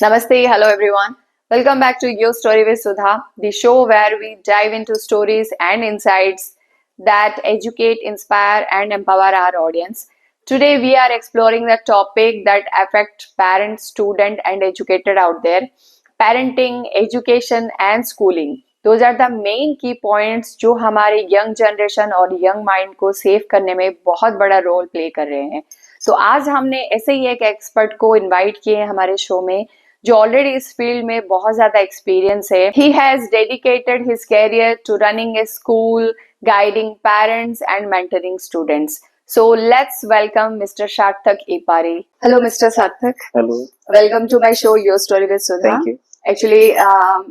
Namaste, hello everyone. Welcome back to Your Story with Sudha, the show where we dive into stories and insights that educate, inspire, and empower our audience. Today, we are exploring the topic that affects parents, student, and educated out there: parenting, education, and schooling. Those are the main key points जो हमारे young generation और young mind को save करने में बहुत बड़ा role play कर रहे हैं. तो आज हमने ऐसे ही एक एक्सपर्ट को इनवाइट किए हैं हमारे शो में जो ऑलरेडी इस फील्ड में बहुत ज्यादा एक्सपीरियंस है. He has dedicated his career to running a school, guiding parents and mentoring students. So let's welcome Mr. Sarthak Ipari. Hello, Mr. Sarthak. Hello. Welcome to my show Your Story with Sudha. Thank you. Actually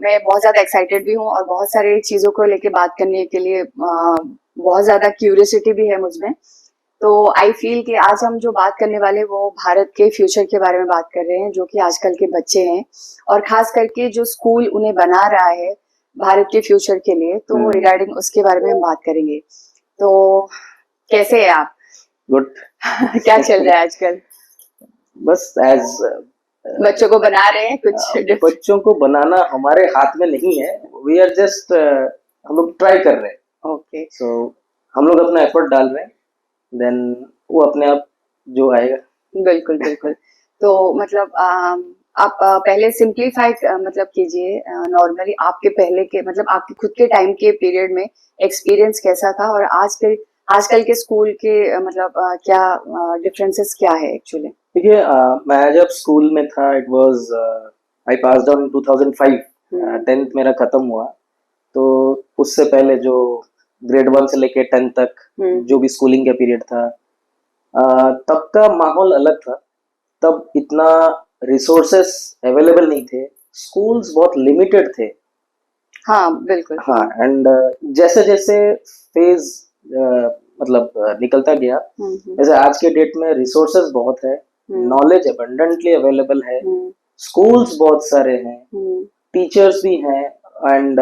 मैं बहुत ज्यादा excited भी हूँ और बहुत सारी चीजों को लेके बात करने के लिए बहुत ज्यादा क्यूरियोसिटी भी है मुझमें. तो आई फील कि आज हम जो बात करने वाले वो भारत के फ्यूचर के बारे में बात कर रहे हैं, जो कि आजकल के बच्चे हैं और खास करके जो स्कूल उन्हें बना रहा है भारत के फ्यूचर के लिए. तो रिगार्डिंग उसके बारे में हम बात करेंगे. तो कैसे है आप? गुड. क्या चल रहा है आजकल? बस एज बच्चों को बना रहे हैं कुछ? बच्चों को बनाना हमारे हाथ में नहीं है. वी आर जस्ट हम लोग ट्राई कर रहे हैं. ओके. सो हम लोग अपना एफर्ट डाल रहे हैं, देन वो अपने आप जो आएगा. बिल्कुल बिल्कुल. तो मतलब आप पहले सिंप्लीफाई मतलब कीजिए. नॉर्मली आपके पहले के मतलब आपके खुद के टाइम के पीरियड में एक्सपीरियंस कैसा था और आजकल के स्कूल के मतलब क्या डिफरेंसेस क्या है एक्चुअली? देखिए, मैं जब स्कूल में था, it was I passed out in 2005. 10th मेरा खत्म हुआ. तो उससे पहले जो ग्रेड 1 से लेके 10 तक जो भी स्कूलिंग का पीरियड था, तब का माहौल अलग था. तब इतना रिसोर्सेस अवेलेबल नहीं थे. स्कूल्स बहुत लिमिटेड थे. हाँ बिल्कुल. हाँ. एंड जैसे जैसे फेज मतलब निकलता गया, जैसे आज के डेट में रिसोर्सेस बहुत है, नॉलेज अबंडेंटली अवेलेबल है, स्कूल्स बहुत सारे हैं, टीचर्स भी हैं, एंड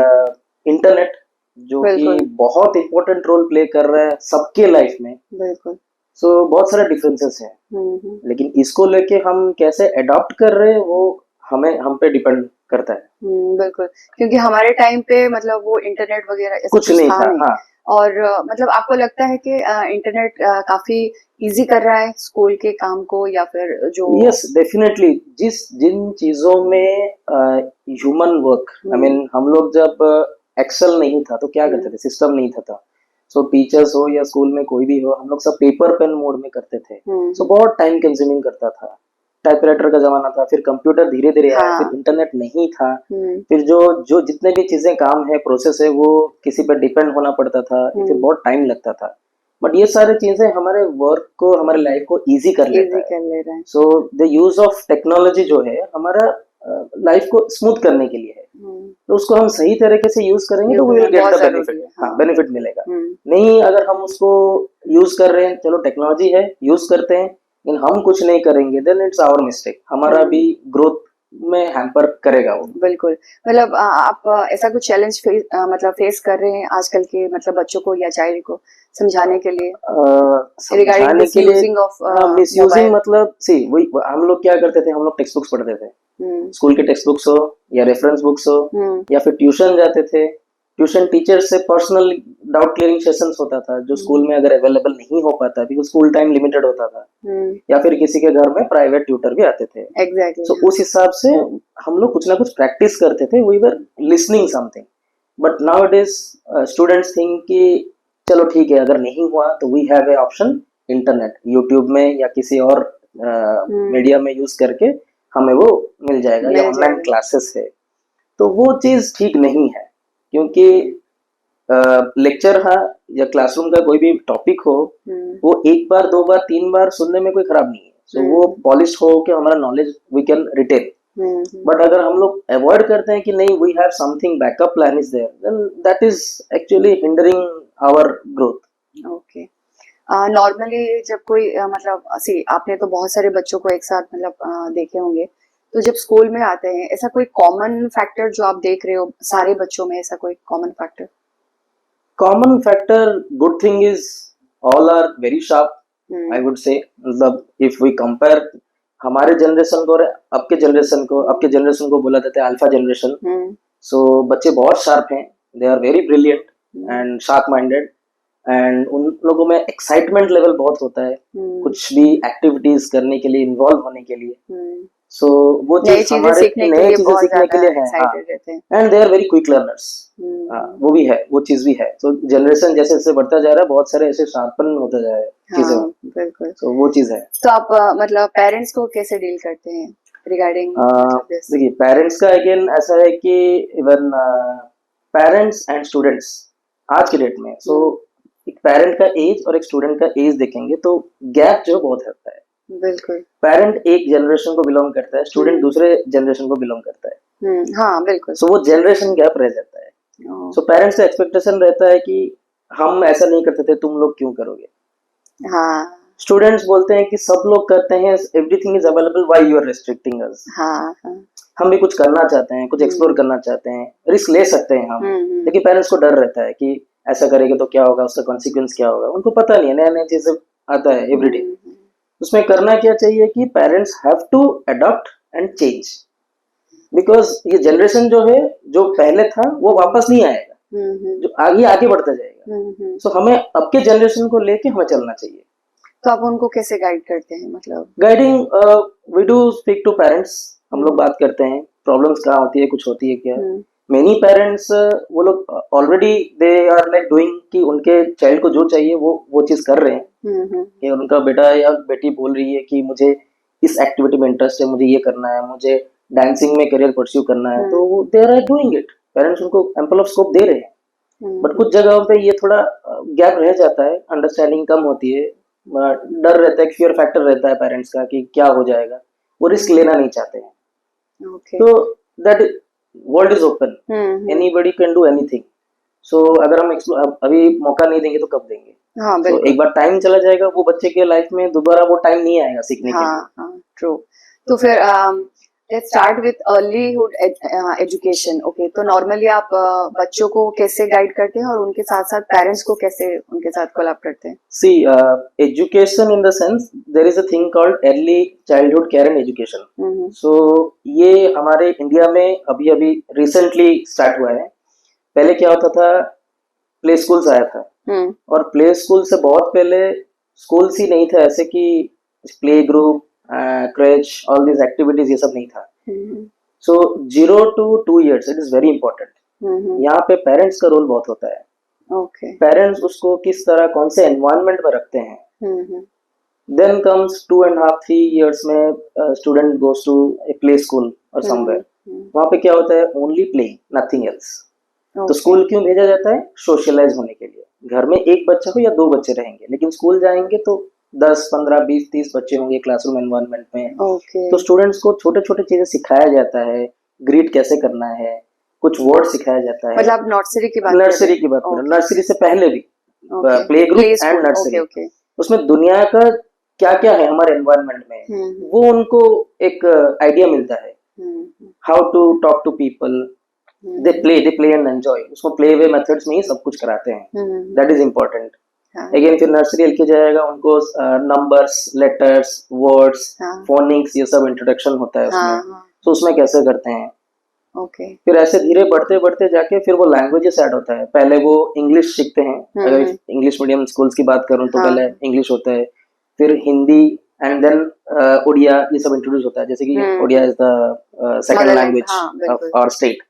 इंटरनेट जो कि बहुत इंपॉर्टेंट रोल प्ले कर रहा है सबके लाइफ में. बिल्कुल. सो बहुत सारे डिफरेंसेस हैं. लेकिन इसको लेके हम कैसे अडॉप्ट कर रहे हैं वो हम पे डिपेंड करता है. बिल्कुल. क्योंकि हमारे टाइम पे मतलब वो इंटरनेट वगैरह कुछ नहीं था. हाँ. और मतलब आपको लगता है कि इंटरनेट काफी इजी कर रहा है स्कूल के काम को या फिर जो? Yes, definitely. जिन चीजों में ह्यूमन वर्क, आई मीन हम लोग जब एक्सेल नहीं था तो क्या करते थे, सिस्टम नहीं था. सो टीचर्स हो या स्कूल में कोई भी हो, हम लोग सब पेपर पेन मोड में करते थे. सो बहुत टाइम कंज्यूमिंग करता था. टाइपराइटर का जमाना था, फिर कंप्यूटर धीरे धीरे आया, फिर इंटरनेट नहीं था, फिर जो जितने भी चीजें काम है, प्रोसेस है, वो किसी पर डिपेंड होना पड़ता था, फिर बहुत टाइम लगता था. बट ये सारी चीजें हमारे वर्क को, हमारे लाइफ को इजी कर लेता है. So the use of technology जो है हमारा लाइफ को स्मूथ करने के लिए है. तो उसको हम सही तरीके से यूज करेंगे तो we will get the benefit. हाँ, बेनिफिट मिलेगा. नहीं, अगर हम उसको यूज कर रहे हैं, चलो टेक्नोलॉजी है, यूज करते हैं, लेकिन हम कुछ नहीं करेंगे, देन इट्स आवर मिस्टेक. हमारा भी ग्रोथ में हैम्पर करेगा वो. बिल्कुल. मतलब आप ऐसा कुछ चैलेंज मतलब फेस कर रहे हैं आजकल के मतलब बच्चों को या चाइल्ड को समझाने के लिए रिगार्डिंग मिसयूजिंग ऑफ मिसयूजिंग? मतलब सी वही हम लोग क्या करते थे, हम लोग टेक्स्ट बुक्स पढ़ते थे. स्कूल के टेक्स्ट बुक्स हो या रेफरेंस बुक्स हो, या फिर ट्यूशन जाते थे. ट्यूशन टीचर से पर्सनल डाउट क्लियरिंग सेशंस होता था, जो स्कूल में अगर अवेलेबल नहीं हो पाता बिकॉज स्कूल टाइम लिमिटेड होता था, या फिर किसी के घर में प्राइवेट ट्यूटर भी आते थे. एग्जैक्टली. सो उस हिसाब से हम लोग कुछ ना कुछ प्रैक्टिस करते थे. We were listening something. But now it is students think कि चलो ठीक है, अगर नहीं हुआ तो we have a option, internet, YouTube में या किसी और मीडिया में यूज करके हमें वो मिल जाएगा, या ऑनलाइन क्लासेस है. तो वो चीज ठीक नहीं है, क्योंकि लेक्चर हाँ या क्लासरूम का कोई भी टॉपिक हो, वो एक बार, दो बार, तीन बार सुनने में कोई खराब नहीं है. सो वो पॉलिश हो कि हमारा knowledge we can retain. But अगर हम लोग अवॉइड करते हैं कि नहीं, we have something backup plan is there, then that is actually hindering our growth. Okay. Normally जब कोई मतलब सी आपने तो बहुत सारे बच्चों को एक साथ मतलब देखे होंगे, तो जब स्कूल में आते हैं ऐसा कोई कॉमन फैक्टर जो आप देख रहे हो सारे बच्चों में, ऐसा कोई common factor? Common factor, good thing is all are very sharp, I would say. मतलब इफ वी कंपेयर हमारे जनरेशन को और अब के जनरेशन को बोला जाता है अल्फा जनरेशन। सो बच्चे बहुत शार्प हैं, they are very brilliant and sharp minded, and उन लोगों में एक्साइटमेंट लेवल बहुत होता है कुछ भी एक्टिविटीज करने के लिए, इन्वॉल्व होने के लिए। सो वो नई चीज चीजें हमारे सीखने के नई लिए चीजें बहुत सीखने के ज्यादा लिए है, हाँ, एक्साइटेड रहते हैं। And they are very quick learners. वो भी है, वो चीज भी है। तो जनरेशन जैसे जैसे बढ़ता जा रहा है, बहुत सारे ऐसे शार्पन होता जा रहा है चीजें। हाँ, बिल्कुल। तो वो चीज है। तो आप मतलब पेरेंट्स को कैसे डील करते हैं रिगार्डिंग दिस? देखिए, पेरेंट्स का अगेन ऐसा है कि इवन पेरेंट्स एंड स्टूडेंट्स आज के डेट में, सो एक पेरेंट का एज और एक स्टूडेंट का एज देखेंगे तो गैप जो बहुत रहता है। बिल्कुल। पेरेंट एक जनरेशन को बिलोंग करता है, स्टूडेंट दूसरे जनरेशन को बिलोंग करता है। हाँ, बिल्कुल। सो वो जनरेशन गैप रह जाता है। सो पेरेंट्स का एक्सपेक्टेशन रहता है कि हम ऐसा नहीं करते थे, तुम लोग क्यों करोगे। हाँ, स्टूडेंट्स बोलते हैं कि सब लोग करते हैं, everything is available, why you are restricting us. हाँ, हाँ। हम भी कुछ करना चाहते हैं, कुछ एक्सप्लोर करना चाहते हैं, रिस्क ले सकते हैं हम, लेकिन पेरेंट्स को डर रहता है कि ऐसा करेंगे तो क्या होगा, उसका कॉन्सिक्वेंस क्या होगा। उनको पता नहीं है, नया नया चीजें आता है एवरीडे। उसमें करना क्या चाहिए कि parents have to adopt and change, because ये जनरेशन जो है, जो पहले था वो वापस नहीं आएगा, जो आगे आगे बढ़ता जाएगा। सो हमें अब के जनरेशन को लेके हमें चलना चाहिए। तो आप उनको कैसे गाइड करते हैं? मतलब guiding we do speak to parents, हम लोग बात करते हैं प्रॉब्लम्स कहाँ होती है, कुछ होती है क्या। मेनी पेरेंट्स वो लोग already they are like doing कि उनके चाइल्ड को जो चाहिए वो चीज कर रहे हैं। कि उनका बेटा या बेटी बोल रही है कि मुझे इस एक्टिविटी में इंटरेस्ट है, मुझे ये करना है, मुझे डांसिंग में करियर परस्यू करना है, तो they are doing it. Parents उनको एम्पल ऑफ स्कोप दे रहे हैं। बट कुछ जगहों पे ये थोड़ा गैप रह जाता है, अंडरस्टैंडिंग कम होती है, डर रहता है, फियर फैक्टर रहता है पेरेंट्स का कि क्या हो जाएगा, वो रिस्क लेना नहीं चाहते हैं। तो that world is open, anybody can do anything. So अगर हम अभी मौका नहीं देंगे तो कब देंगे। हाँ, तो एक बार टाइम चला जाएगा, वो बच्चे के लाइफ में दोबारा वो टाइम नहीं आएगा सीखने के लिए। हाँ, ट्रू। तो फिर let's start with earlyhood education. Okay, तो नॉर्मली आप बच्चों को कैसे गाइड करते हैं और उनके साथ साथ पेरेंट्स को कैसे उनके साथ कोलैब करते हैं? See education in the sense there is a thing called early childhood care and education. So ये हमारे इंडिया में अभी अभी रिसेंटली स्टार्ट हुआ है। पहले क्या होता था, प्ले स्कूल्स आया था, और प्ले स्कूल से बहुत पहले स्कूल्स ही नहीं था ऐसे कि play group, creche, all these activities, ये सब नहीं था। सो 0 to 2 years it is very important. यहाँ पे पेरेंट्स का रोल बहुत होता है। पेरेंट्स उसको किस तरह, कौन से एनवायरनमेंट में रखते हैं। देन कम्स 2.5-3 years में student goes to a play school और समवेयर। वहाँ पे क्या होता है, ओनली प्ले, नथिंग एल्स। तो स्कूल क्यों भेजा जाता है, सोशलाइज होने के लिए। घर में एक बच्चा हो या 2 बच्चे रहेंगे, लेकिन स्कूल जाएंगे तो 10, 15, 20, 30 बच्चे होंगे क्लासरूम एनवायरनमेंट में। तो स्टूडेंट्स को छोटे छोटे चीजें सिखाया जाता है, ग्रीट कैसे करना है, कुछ वर्ड सिखाया जाता है। मतलब नर्सरी की बात करें, नर्सरी से पहले भी प्ले ग्रुप एंड नर्सरी। उसमें दुनिया का क्या क्या है हमारे एनवायरनमेंट में, वो उनको एक आइडिया मिलता है। How to talk to people, they play and enjoy. उसको प्ले वे मेथड्स में ही सब कुछ कराते हैं, दैट इज इम्पोर्टेंट। अगेन फिर नर्सरी एलके जाएगा, उनको नंबर्स, लेटर्स, वर्ड्स, फोनिक्स, ये सब इंट्रोडक्शन होता है उसमें। तो उसमें कैसे करते हैं। फिर ऐसे धीरे बढ़ते बढ़ते जाके फिर वो लैंग्वेजेस ऐड होता है। पहले वो इंग्लिश सीखते हैं, अगर इंग्लिश मीडियम स्कूल्स की बात करूं तो पहले इंग्लिश होता है, फिर हिंदी, एंड देन उड़िया, ये सब इंट्रोड्यूस होता है। जैसे कि Odia is the second language of our state.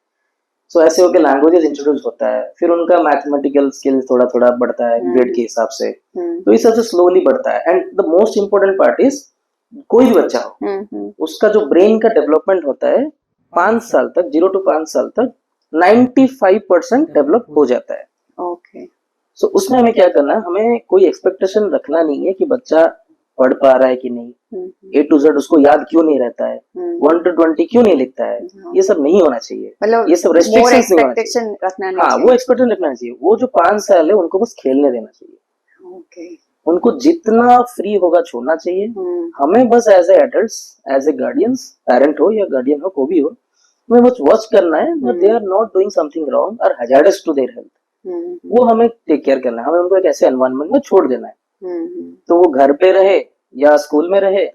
So ऐसे होकर लैंग्वेजेस इंट्रोड्यूस होता है। फिर उनका मैथमेटिकल स्किल्स थोड़ा थोड़ा बढ़ता है ग्रेड के हिसाब से। तो इस सबसे स्लोली बढ़ता है। And the most important part is, कोई भी बच्चा हो, उसका जो ब्रेन का डेवलपमेंट होता है 5 साल तक, 0 to 5 साल तक 95% डेवलप हो जाता है। सो उसमें हमें क्या करना है, हमें कोई एक्सपेक्टेशन रखना नहीं है कि बच्चा पढ़ पा रहा है कि नहीं, A to Z उसको याद क्यों नहीं रहता है, 1 to 20 क्यों नहीं लिखता है, ये सब नहीं होना चाहिए। मतलब ये सब रेस्ट्रिक्शंस नहीं होना चाहिए। हाँ, वो एक्सपेक्टेशन रखना चाहिए। वो जो 5 साल है उनको बस खेलने देना चाहिए। उनको जितना फ्री होगा छोड़ना चाहिए। हमें बस as a adults, as a guardians, parent हो या गार्डियन हो, कोई भी हो, हमें बस वॉच करना है that they are not doing something wrong or hazardous to their health। वो हमें टेक केयर करना है। हमें उनको एक ऐसे एनवायरनमेंट में छोड़ देना है। तो वो घर पे रहे या स्कूल में रहे,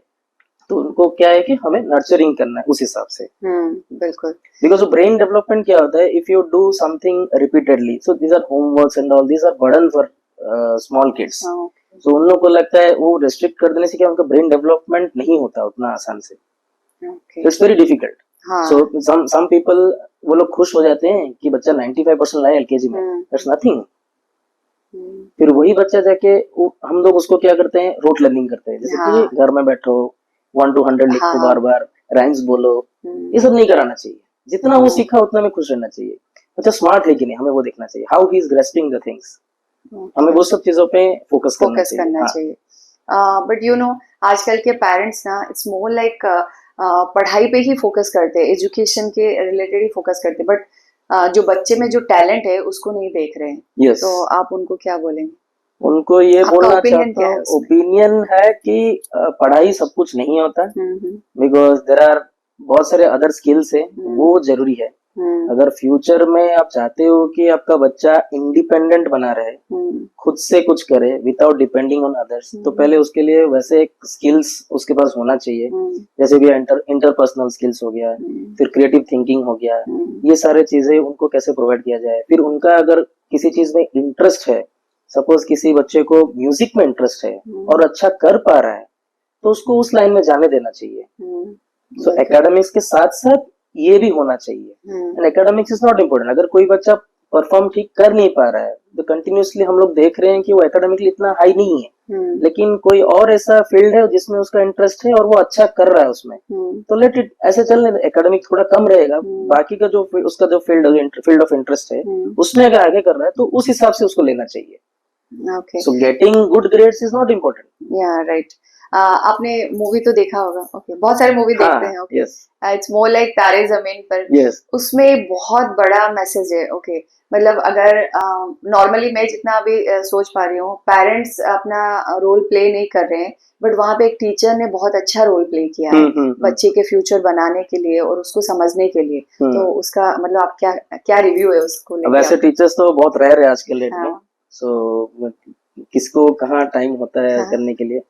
तो उनको क्या है कि हमें नर्चरिंग करना है उस हिसाब से, बिल्कुल। बिकॉज ब्रेन डेवलपमेंट क्या होता है, if you do something repeatedly, so these are homeworks and all, these are burden for small kids. तो उन लोगों को लगता है वो रेस्ट्रिक्ट कर देने से क्या उनका ब्रेन डेवलपमेंट नहीं होता उतना आसान से, it's very difficult. So some people, वो लोग खुश हो जाते हैं कि बच्चा 95% लाए एलकेजी में, दैट्स नथिंग। फिर वही बच्चा जाके हम लोग उसको क्या करते हैं, रोट लर्निंग करते हैं, जैसे कि घर में बैठो 1 to 100 लिखो, बार बार राइम्स बोलो, ये सब नहीं कराना चाहिए। जितना वो सीखा उतना में खुश रहना चाहिए। अच्छा स्मार्ट है कि नहीं, हमें वो देखना चाहिए, how he is grasping the things, हमें वो सब चीजों पे फोकस करना चाहिए। बट यू नो आजकल के पेरेंट्स ना इट्स मोर लाइक पढ़ाई पे ही फोकस करते हैं, एजुकेशन के रिलेटेड ही फोकस करते हैं, बट जो बच्चे में जो टैलेंट है उसको नहीं देख रहे हैं। yes. तो आप उनको क्या बोलेंगे? उनको ये बोलना चाहता हूँ, ओपिनियन है कि पढ़ाई सब कुछ नहीं होता, बिकॉज देयर आर बहुत सारे अदर स्किल्स है, वो जरूरी है। अगर फ्यूचर में आप चाहते हो कि आपका बच्चा इंडिपेंडेंट बना रहे, खुद से कुछ करे विदाउट डिपेंडिंग ऑन अदर्स, तो पहले उसके लिए वैसे एक स्किल्स उसके पास होना चाहिए, जैसे भी इंटरपर्सनल स्किल्स हो गया, फिर क्रिएटिव थिंकिंग हो गया, ये सारे चीजें उनको कैसे प्रोवाइड किया जाए। फिर उनका अगर किसी चीज में इंटरेस्ट है, सपोज किसी बच्चे को म्यूजिक में इंटरेस्ट है और अच्छा कर पा रहा है, तो उसको उस लाइन में जाने देना चाहिए। सो एकेडमिक्स के साथ साथ ये भी होना चाहिए, and academics is not important. अगर कोई बच्चा परफॉर्म ठीक कर नहीं पा रहा है, तो कंटिन्यूसली हम लोग देख रहे हैं कि वो एकेडमिकली इतना हाई नहीं है, लेकिन कोई और ऐसा फील्ड है जिसमें उसका इंटरेस्ट है और वो अच्छा कर रहा है उसमें, तो लेट इट ऐसे चलने। एकेडमिक थोड़ा कम रहेगा, बाकी का जो उसका जो फील्ड ऑफ इंटरेस्ट है उसमें अगर आगे कर रहा है तो उस हिसाब से उसको लेना चाहिए। Okay. So getting good grades is not important. Yeah, right. आपने मूवी तो देखा होगा, ओके, बहुत सारे मूवी देखते हैं, ओके, इट्स मोर लाइक तारे जमीन पर, उसमें बहुत बड़ा मैसेज है, ओके, मतलब अगर नॉर्मली मैं जितना अभी सोच पा रही हूँ, पेरेंट्स अपना रोल प्ले नहीं कर रहे हैं, बट वहाँ पे एक टीचर ने बहुत अच्छा रोल प्ले किया है बच्चे के फ्यूचर बनाने के लिए और उसको समझने के लिए। तो उसका मतलब आप क्या रिव्यू है उसको लेकर? वैसे टीचर्स तो बहुत रेयर है आज के डेट में, सो किसको कहाँ टाइम होता है करने के लिए,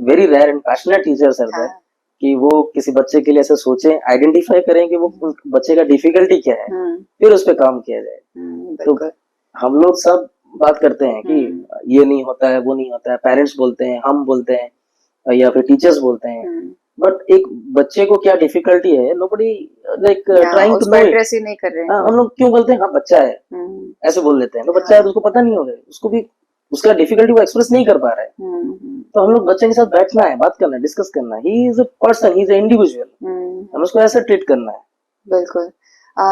very rare and passionate teachers are there, कि वो किसी बच्चे के लिए ऐसे सोचे, आइडेंटिफाई करें कि वो बच्चे का डिफिकल्टी क्या है, फिर उस पर काम किया जाए। तो हम लोग सब बात करते हैं कि ये नहीं होता है, वो नहीं होता है, पेरेंट्स बोलते हैं, हम बोलते हैं, या फिर टीचर्स बोलते हैं, बट एक बच्चे को क्या डिफिकल्टी है, nobody like trying to no address ही नहीं कर रहे हैं। हम लोग क्यों बोलते हैं हाँ बच्चा है, ऐसे बोल देते हैं, तो बच्चा है तो उसको पता नहीं होगा, उसको भी उसका डिफिकल्टी वो एक्सप्रेस नहीं कर पा रहा है। तो हम लोग बच्चे के साथ बैठना है, बात करना है, डिस्कस करना है, he is a person, he is a individual, हम उसको ऐसे ट्रीट करना है। बिल्कुल।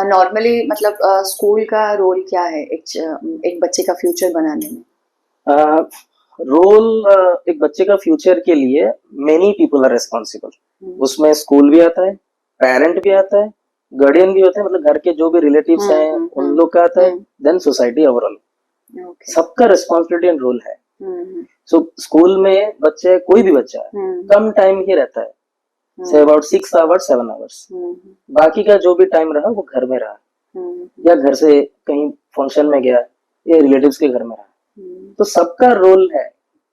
नॉर्मली मतलब स्कूल का रोल क्या है एक बच्चे का फ्यूचर बनाने में? रोल एक बच्चे का फ्यूचर के लिए मेनी पीपल आर रिस्पॉन्सिबल। उसमें स्कूल भी आता है, पेरेंट भी आता है, गार्डियन भी होते हैं, मतलब घर के जो भी रिलेटिव्स हैं उन लोग का आता है, देन सोसाइटी ओवरऑल, सबका रिस्पॉन्सिबिलिटी एंड रोल है। सो स्कूल में बच्चे, कोई भी बच्चा कम टाइम ही रहता है, से अबाउट 6 आवर्स 7 आवर्स, बाकी का जो भी टाइम रहा वो घर में रहा, या घर से कहीं फंक्शन में गया, या रिलेटिव्स के घर में रहा। तो सबका रोल है,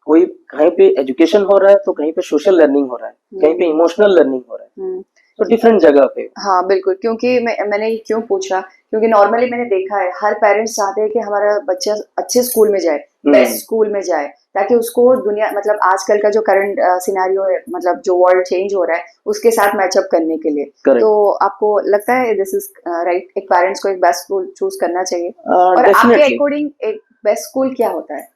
कोई कहीं पे एजुकेशन हो रहा है तो कहीं पे सोशल लर्निंग हो रहा है, कहीं पे इमोशनल लर्निंग हो रहा है, तो डिफरेंट जगह पे। हाँ बिल्कुल, क्योंकि मैंने ये क्यों पूछा, क्योंकि नॉर्मली मैंने देखा है हर पेरेंट्स चाहते हैं कि हमारा बच्चा अच्छे स्कूल में जाए, बेस्ट स्कूल में जाए, ताकि उसको दुनिया, मतलब आजकल का जो करंट सिनेरियो है, मतलब जो वर्ल्ड चेंज हो रहा है उसके साथ मैचअप करने के लिए। तो आपको लगता है दिस इज राइट, एक पेरेंट्स को एक बेस्ट स्कूल चूज करना चाहिए? और आपके अकॉर्डिंग एक बेस्ट स्कूल क्या होता है?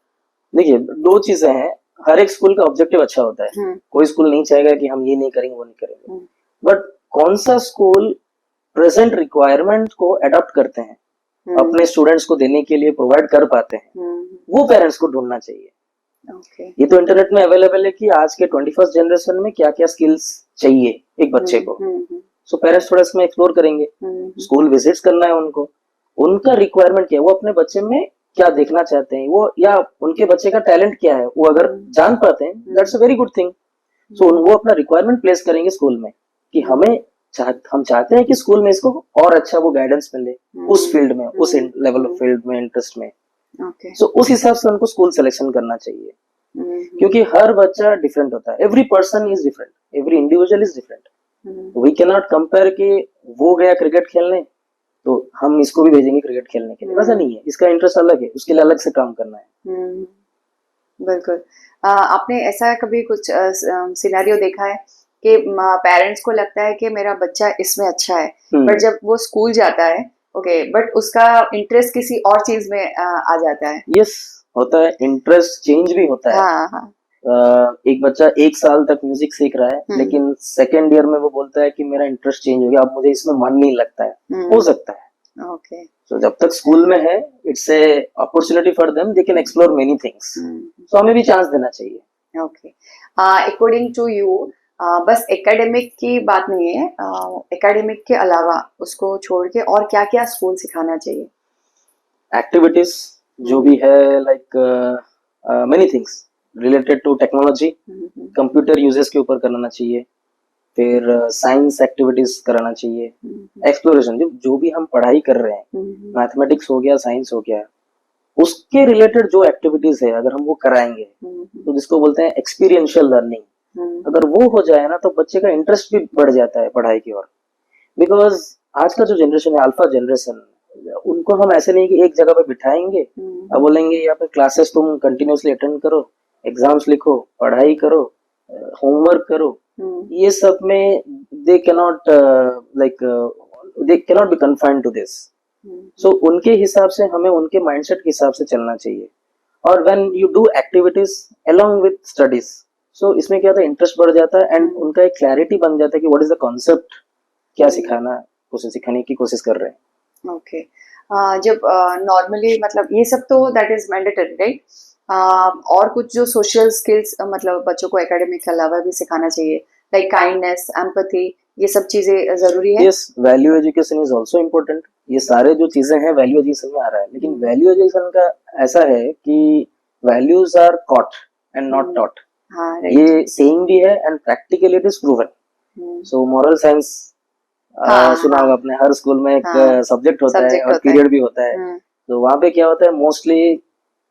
देखिए, दो चीजें हैं, हर एक स्कूल का ऑब्जेक्टिव अच्छा होता है, कोई स्कूल नहीं चाहेगा कि हम ये नहीं करेंगे वो नहीं करेंगे, बट कौन सा स्कूल प्रेजेंट रिक्वायरमेंट को अडॉप्ट करते हैं, अपने स्टूडेंट्स को देने के लिए प्रोवाइड कर पाते हैं, वो पेरेंट्स को ढूंढना चाहिए। ये तो इंटरनेट में अवेलेबल है कि आज के 21st जनरेशन में क्या क्या स्किल्स चाहिए एक बच्चे को, सो पेरेंट्स थोड़ा इसमें एक्सप्लोर करेंगे, स्कूल विजिट्स करना है उनको, उनका रिक्वायरमेंट क्या है, वो अपने बच्चे में क्या देखना चाहते हैं, वो या उनके बच्चे का टैलेंट क्या है, वो अगर जान पाते हैं, that's a very good thing. So वो अपना रिक्वायरमेंट प्लेस करेंगे स्कूल में कि हम चाहते हैं कि स्कूल में इसको और अच्छा वो गाइडेंस मिले उस फील्ड में, उस लेवल ऑफ फील्ड में, इंटरेस्ट में। सो उस हिसाब से उनको स्कूल सिलेक्शन करना चाहिए। क्योंकि हर बच्चा डिफरेंट होता है, every person is different, every individual is different. We can not compare कि वो गया क्रिकेट खेलने तो हम इसको भी भेजेंगे क्रिकेट खेलने के लिए, वैसा नहीं है, इसका इंटरेस्ट अलग है, उसके लिए अलग से काम करना है। बिल्कुल। आपने ऐसा कभी कुछ सिनेरियो देखा है कि पेरेंट्स को लगता है कि मेरा बच्चा इसमें अच्छा है, बट जब वो स्कूल जाता है, ओके, बट उसका इंटरेस्ट किसी और चीज में आ जाता है? यस, होता है, इंटरेस्ट चेंज भी होता है। हाँ हाँ। एक बच्चा 1 साल तक म्यूजिक सीख रहा है, लेकिन सेकेंड ईयर में वो बोलता है कि मेरा इंटरेस्ट चेंज हो गया, अब मुझे इसमें मन नहीं लगता है, हो सकता है। ओके। तो जब तक स्कूल में है, it's a opportunity for them, they can explore many things, तो हमें भी चांस देना चाहिए। ओके। अकॉर्डिंग टू यू, बस एकेडमिक की बात नहीं है, एकेडमिक के अलावा उसको छोड़ के और क्या क्या स्कूल सिखाना चाहिए? एक्टिविटीज जो भी है, like many things related to technology, computer uses के ऊपर कराना चाहिए, फिर साइंस एक्टिविटीज कराना चाहिए, एक्सप्लोरेशन, जो भी हम पढ़ाई कर रहे हैं, मैथमेटिक्स हो गया, साइंस हो गया, उसके रिलेटेड जो एक्टिविटीज है अगर हम वो कराएंगे, तो जिसको बोलते हैं एक्सपीरियंशियल लर्निंग, अगर वो हो जाए ना, तो बच्चे का इंटरेस्ट भी बढ़ जाता है पढ़ाई की ओर। बिकॉज आज का जो जनरेशन है, अल्फा जनरेशन, उनको हम ऐसे नहीं कि एक जगह पे बिठाएंगे और बोलेंगे यहाँ पे क्लासेस तुम कंटिन्यूसली अटेंड करो, एग्जाम्स लिखो, पढ़ाई करो, होमवर्क करो, ये सब में they cannot they cannot be confined to this. So उनके हिसाब से हमें उनके माइंडसेट के हिसाब से चलना चाहिए। और when you do activities along with studies, so इसमें क्या होता है, इंटरेस्ट बढ़ जाता है एंड उनका एक क्लैरिटी बन जाता है कि व्हाट इज द कॉन्सेप्ट, क्या सिखाने की कोशिश कर रहे हैं। ओके। जब नॉर्मली मतलब ये सब तो दैट इज मैंडेटरी, राइट? और कुछ जो सोशल स्किल्स मतलब बच्चों को एकेडमिक के अलावा भी सिखाना चाहिए, लाइक काइंडनेस, एम्पैथी, ये सब चीजें जरूरी है? Yes, value education is also important. ये सारे जो चीजें हैं वैल्यू एजुकेशन में आ रहा है, लेकिन वैल्यू एजुकेशन का ऐसा है कि values are caught and not taught. ये सेइंग भी है and practically it is proven. So moral science सुना होगा आपने, हर स्कूल में एक सब्जेक्ट होता है और पीरियड भी होता है। तो वहां पे क्या होता है, मोस्टली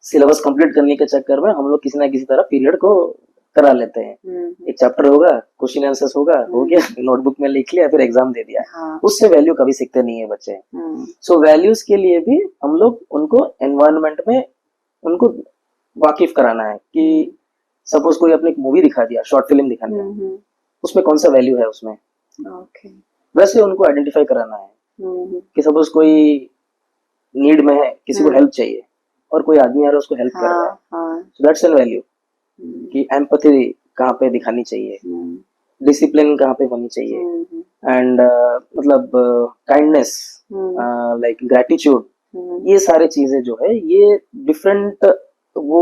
सिलेबस कंप्लीट करने के चक्कर में हम लोग किसी ना किसी तरह पीरियड को करा लेते हैं। एक चैप्टर होगा, क्वेश्चन आंसर्स होगा, हो गया, नोटबुक में लिख लिया, फिर एग्जाम दे दिया। उससे वैल्यू कभी सीखते नहीं है बच्चे। सो वैल्यूज के लिए भी हम लोग उनको एनवायरनमेंट में उनको वाकिफ कराना है कि सपोज कोई अपनी मूवी दिखा दिया, शॉर्ट फिल्म दिखा दिया, उसमें कौन सा वैल्यू है उसमें, वैसे उनको आइडेंटिफाई कराना है कि सपोज कोई नीड में है, किसी को हेल्प चाहिए और कोई आदमी आ रहा है उसको हेल्प कर रहा है, सो दैट्स एन वैल्यू कि एम्पैथी कहाँ पे दिखानी चाहिए, डिसिप्लिन कहाँ पे होनी चाहिए, एंड मतलब काइंडनेस, लाइक ग्रेटिट्यूड, ये सारे चीजें जो है ये डिफरेंट वो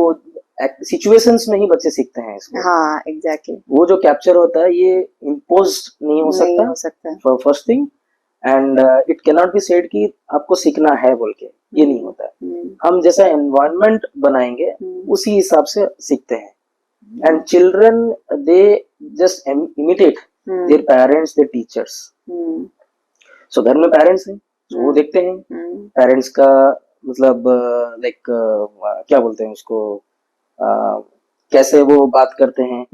सिचुएशंस में ही बच्चे सीखते हैं इसको। हाँ, एग्जैक्टली। वो जो कैप्चर होता है ये इम्पोज्ड नहीं हो सकता first thing, and it can not be said कि आपको सीखना है बोल के, ये नहीं होता है। हम जैसा एनवायरनमेंट बनाएंगे उसी हिसाब से सीखते हैं। And children they just imitate their parents, their teachers. So घर में पेरेंट्स हैं, so वो देखते हैं पेरेंट्स का मतलब लाइक क्या बोलते हैं उसको, कैसे वो बात करते हैं,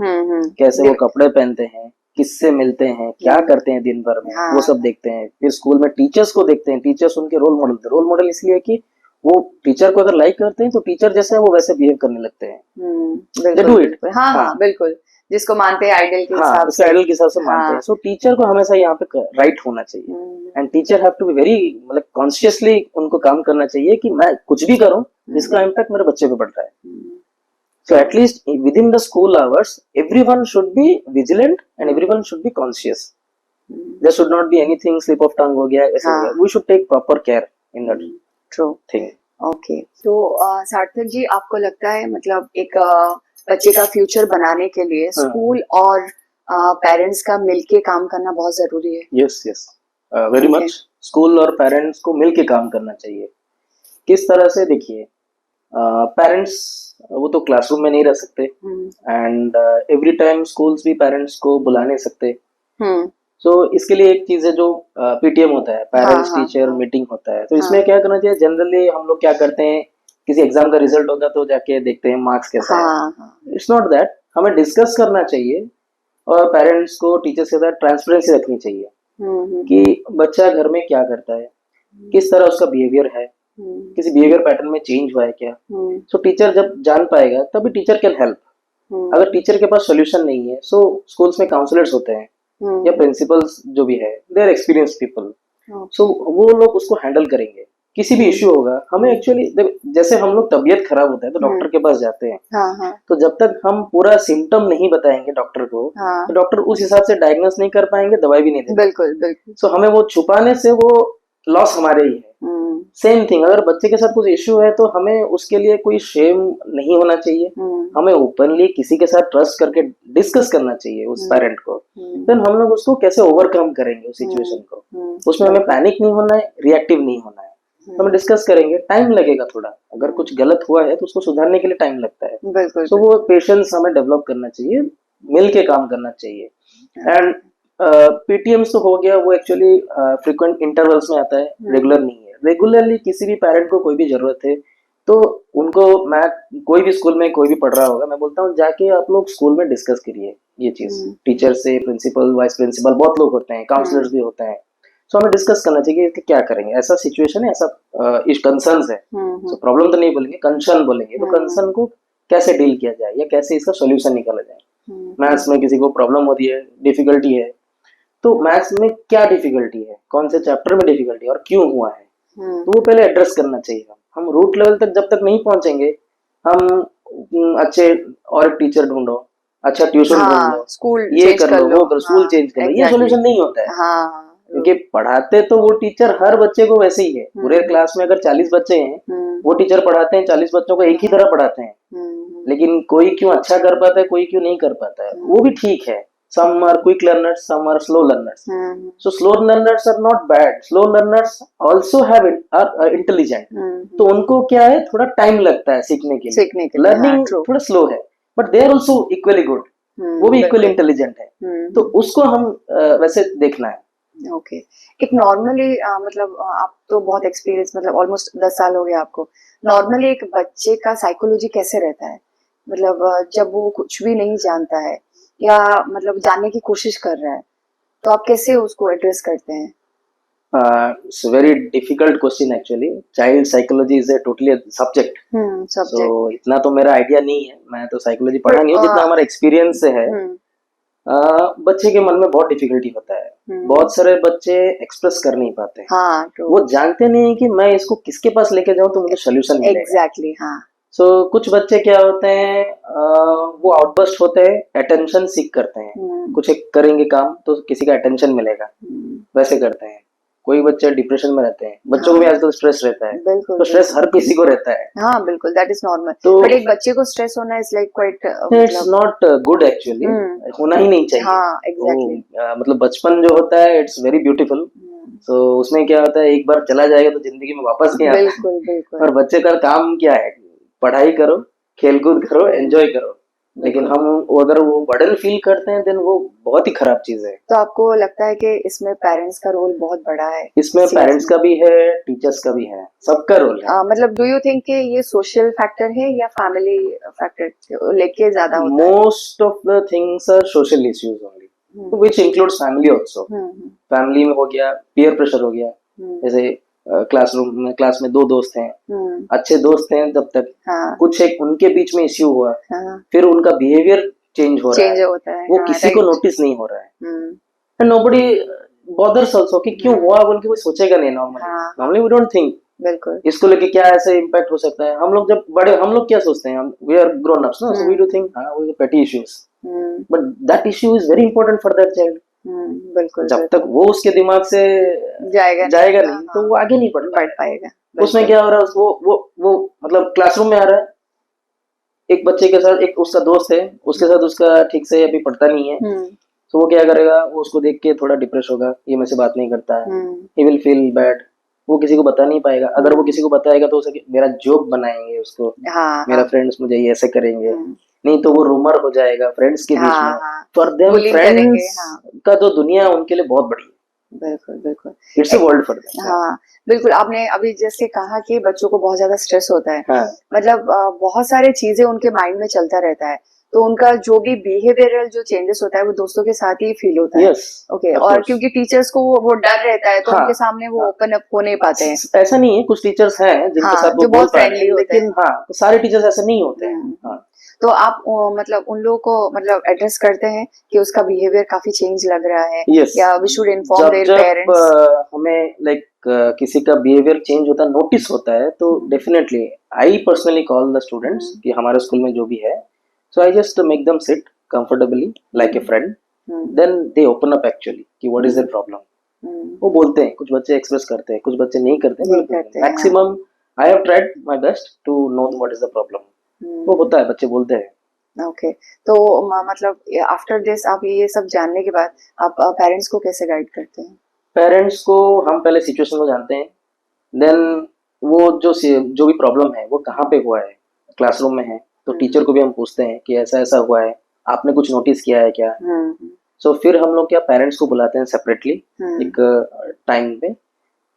कैसे वो कपड़े पहनते हैं, किससे मिलते हैं, क्या करते हैं दिन भर में, वो सब देखते हैं। फिर स्कूल में टीचर्स को देखते हैं, टीचर्स उनके रोल मॉडल थे। रोल मॉडल इसलिए कि वो टीचर को अगर लाइक करते हैं तो टीचर जैसे है वो वैसे बिहेव करने लगते हैं। Do it. हाँ, बिल्कुल, जिसको मानते हैं आइडल के हिसाब से, आइडल के हिसाब से मानते हैं। सो टीचर को हमेशा यहाँ पे राइट होना चाहिए and teacher have to be very मतलब कॉन्शियसली उनको काम करना चाहिए कि मैं कुछ भी करूं जिसका इम्पैक्ट मेरे बच्चे पे पड़ रहा है। So at least within the school hours, everyone should be vigilant and everyone should be conscious. There should not be anything slip of tongue हो गया, ऐसे हो गया. We should take proper care in that thing. Okay. तो सार्थक जी, आपको लगता है मतलब एक बच्चे का फ्यूचर बनाने के लिए स्कूल और पेरेंट्स का मिलके काम करना बहुत जरूरी है? Yes, yes, very much. School और पेरेंट्स को मिलके काम करना चाहिए। किस तरह से, देखिए, पेरेंट्स वो तो क्लासरूम में नहीं रह सकते एंड एवरी टाइम स्कूल्स भी पेरेंट्स को बुला नहीं सकते। सो इसके लिए एक चीज है जो पीटीएम होता है, पेरेंट्स टीचर मीटिंग होता है। तो इसमें क्या करना चाहिए, जनरली हम लोग क्या करते हैं किसी एग्जाम का रिजल्ट होगा तो जाके देखते हैं मार्क्स कैसा है। हाँ इट्स नॉट दैट, हमें डिस्कस करना चाहिए और पेरेंट्स को टीचर्स के साथ ट्रांसपेरेंसी रखनी चाहिए कि बच्चा घर में क्या करता है, किस तरह उसका बिहेवियर है, किसी बिहेवियर पैटर्न में चेंज हुआ है क्या। सो टीचर जब जान पाएगा तभी टीचर कैन हेल्प। अगर टीचर के पास सोल्यूशन नहीं है, सो स्कूल्स में काउंसलर्स होते हैं या प्रिंसिपल्स जो भी है, दे आर एक्सपीरियंस पीपल, सो वो लोग उसको हैंडल करेंगे। किसी भी इश्यू होगा, हमें एक्चुअली जैसे हम लोग तबीयत खराब होता है तो डॉक्टर के पास जाते हैं, हाँ तो जब तक हम पूरा सिम्टम नहीं बताएंगे डॉक्टर को, हाँ तो डॉक्टर उस हिसाब से डायग्नोस नहीं कर पाएंगे, दवाई भी नहीं देंगे। बिल्कुल बिल्कुल। सो हमें वो छुपाने से वो लॉस हमारे ही है। सेम थिंग, अगर बच्चे के साथ कुछ इश्यू है तो हमें उसके लिए कोई शेम नहीं होना चाहिए, हमें ओपनली किसी के साथ ट्रस्ट करके डिस्कस करना चाहिए उस पेरेंट को। देन हम लोग उसको कैसे ओवरकम करेंगे उस सिचुएशन को, उसमें हमें पैनिक नहीं होना है, रिएक्टिव नहीं होना है। हम डिस्कस करेंगे, टाइम लगेगा थोड़ा, अगर कुछ गलत हुआ है तो उसको सुधारने के लिए टाइम लगता है। बिल्कुल। तो वो पेशेंस हमें डेवलप करना चाहिए, मिल के काम करना चाहिए। एंड पीटीएम्स तो हो गया, वो एक्चुअली फ्रीक्वेंट इंटरवल्स में आता है, रेगुलर नहीं है। रेगुलरली किसी भी पेरेंट को कोई भी जरूरत है तो उनको, मैं कोई भी स्कूल में कोई भी पढ़ रहा होगा, मैं बोलता हूँ जाके आप लोग स्कूल में डिस्कस करिए ये चीज, टीचर से, प्रिंसिपल, वाइस प्रिंसिपल, बहुत लोग होते हैं, काउंसलर्स भी होते हैं। सो हमें डिस्कस करना चाहिए कि क्या करेंगे, ऐसा सिचुएशन है, ऐसा इस कंसर्न है। सो प्रॉब्लम तो नहीं बोलेंगे, कंसर्न बोलेंगे, तो कंसर्न को कैसे डील किया जाए या कैसे इसका सोल्यूशन निकाला जाए। मैथ्स में किसी को प्रॉब्लम होती है, डिफिकल्टी है, तो मैथ्स में क्या डिफिकल्टी है, कौन से चैप्टर में डिफिकल्टी है और क्यों हुआ है, तो वो पहले एड्रेस करना चाहिए। हम रूट लेवल तक जब तक नहीं पहुंचेंगे, हम अच्छे और एक टीचर ढूंढो, अच्छा ट्यूशन ढूंढ लो, स्कूल ये चेंज कर लो, वो कर, स्कूल हाँ, चेंज कर लो, ये exactly। सोल्यूशन नहीं होता है। हाँ क्योंकि पढ़ाते तो वो टीचर हर बच्चे को वैसे ही है। पूरे क्लास में अगर 40 बच्चे हैं, वो टीचर पढ़ाते हैं 40 बच्चों को एक ही तरह पढ़ाते हैं, लेकिन कोई क्यों अच्छा कर पाता है, कोई क्यों नहीं कर पाता है, वो भी ठीक है। some are quick learners, some are slow learners. So slow learners are not bad, slow learners also have are intelligent. तो उनको क्या है, थोड़ा टाइम लगता है सीखने के लिए, लर्निंग थोड़ा स्लो है, but they are also equally good, वो भी इक्वली इंटेलिजेंट है। तो उसको हम वैसे देखना है। ओके एक नॉर्मली मतलब आप तो बहुत एक्सपीरियंस, मतलब ऑलमोस्ट 10 साल हो गया आपको। नॉर्मली एक बच्चे का साइकोलॉजी कैसे रहता है, मतलब जब वो कुछ भी नहीं जानता है या मतलब जानने की कोशिश कर रहा है, तो आप कैसे उसको एड्रेस करते हैं? It's a very difficult question actually. Child psychology is a totally subject. So इतना तो मेरा आइडिया नहीं है, मैं तो साइकोलॉजी पढ़ा नहीं हूँ, जितना हमारा एक्सपीरियंस से है। बच्चे के मन में बहुत डिफिकल्टी होता है, बहुत सारे बच्चे एक्सप्रेस कर नहीं पाते हैं। हाँ, वो जानते नहीं कि मैं इसको किसके पास लेके जाऊं तो मुझे सोल्यूशन मिलेगा। एग्जैक्टली हाँ। सो कुछ बच्चे क्या होते हैं, वो आउटबर्स्ट होते हैं, अटेंशन सीख करते हैं, कुछ एक करेंगे काम तो किसी का अटेंशन मिलेगा, वैसे करते हैं। कोई बच्चे डिप्रेशन में रहते हैं, बच्चों को भी आजकल स्ट्रेस रहता है, तो स्ट्रेस हर किसी को रहता है। हाँ बिल्कुल, दैट इज नॉर्मल। तो बट एक बच्चे को स्ट्रेस होना is like quite, it's not good actually, होना ही नहीं चाहिए। हाँ एग्जैक्टली। मतलब बचपन जो होता है इट्स वेरी ब्यूटीफुल। तो उसमें क्या होता है, एक बार चला जाएगा तो जिंदगी में वापस नहीं आता। बिल्कुल बिल्कुल। और बच्चे का काम क्या है, पढ़ाई करो, खेलकूद करो, एंजॉय करो, लेकिन हम अगर वो बर्डन फील करते हैं देन वो बहुत ही खराब चीज है। तो आपको लगता है कि इसमें पेरेंट्स का रोल बहुत बड़ा है? इसमें पेरेंट्स का भी है, टीचर्स का भी है, सबका रोल है। मतलब डू यू थिंक कि ये सोशल फैक्टर है या फैमिली फैक्टर लेके ज्यादा होता है? Most of the things are social issues only, which includes family also. Family में हो गया, पीयर प्रेशर हो गया, जैसे क्लास में 2 दोस्त हैं, अच्छे दोस्त हैं तब तक, कुछ एक उनके बीच में इश्यू हुआ, फिर उनका बिहेवियर चेंज हो रहा है, वो किसी को नोटिस नहीं हो रहा है, एंड नोबडी बॉदर्स आल्सो कि क्यों हुआ बोल के कोई सोचेगा नहीं। नॉर्मली वी डोंट थिंक बिल्कुल इसको लेके क्या ऐसे इम्पैक्ट हो सकता है। हम लोग जब बड़े, हम लोग क्या सोचते हैं, वी आर ग्रोन अप्स ना, सो वी डू थिंक हाँ वो पेटी issues, but that issue is very important for that child. बिल्कुल, जब तक वो उसके दिमाग से जाएगा नहीं तो वो आगे नहीं बढ़ पाएगा। उसमें क्या हो रहा है, वो मतलब क्लासरूम में आ रहा है, एक बच्चे के साथ एक उसका दोस्त है, उसके साथ उसका ठीक से अभी पढ़ता नहीं है, तो वो क्या करेगा, वो उसको देख के थोड़ा डिप्रेस होगा, ये मेरे से बात नहीं करता है, ही विल फील बैड, वो किसी को बता नहीं पाएगा। अगर वो किसी को बताएगा तो मेरा जोक बनाएंगे उसको, मेरा फ्रेंड्स मुझे ये ऐसे करेंगे, नहीं तो वो रूमर हो जाएगा फ्रेंड्स के बीच में। फॉर देम फ्रेंड्स का तो दुनिया उनके लिए बहुत बड़ी है। बिल्कुल बिल्कुल, it's a world for them. हाँ बिल्कुल, आपने अभी जैसे कहा कि बच्चों को बहुत ज्यादा स्ट्रेस होता है, हाँ मतलब बहुत सारे चीजें उनके माइंड में चलता रहता है, तो उनका जो भी बिहेवियरल जो चेंजेस होता है वो दोस्तों के साथ ही फील होता है। यस ओके, ऑफ और कोर्स। क्योंकि टीचर्स को वो डर रहता है तो हाँ उनके सामने वो हाँ ओपन अप हो नहीं पाते हैं। ऐसा नहीं है, कुछ टीचर्स हैं जिनके हाँ, साथ वो जो बोल बहुत पा रहे फ्रेंडली हैं, होते हैं। लेकिन हाँ सारे टीचर्स ऐसे नहीं होते हैं। हाँ तो आप मतलब उन लोगों को मतलब एड्रेस करते हैं कि उसका बिहेवियर काफी चेंज लग रहा है, यस, या वी शुड इन्फॉर्म जब देयर जब पेरेंट्स? हमें लाइक किसी का बिहेवियर चेंज होता है, नोटिस होता है, तो definitely I personally call the students कि हमारे स्कूल में जो भी है, so I just make them sit comfortably like a friend, then they open up actually कि व्हाट इज द प्रॉब्लम। वो बोलते हैं, कुछ बच्चे एक्सप्रेस करते हैं, कुछ बच्चे नहीं करते नहीं करते हैं, हाँ। Maximum I have tried my best to know what is the problem. वो होता है, बच्चे बोलते हैं। ओके, तो मतलब आफ्टर दिस आप ये सब जानने के बाद आप पेरेंट्स को कैसे गाइड करते हैं? पेरेंट्स को हम पहले सिचुएशन को जानते हैं, देन वो जो भी प्रॉब्लम है वो कहाँ पे हुआ है, क्लासरूम में है तो टीचर को भी हम पूछते हैं कि ऐसा ऐसा हुआ है, आपने कुछ नोटिस किया है क्या। सो फिर हम लोग क्या पेरेंट्स को बुलाते हैं सेपरेटली एक टाइम पे,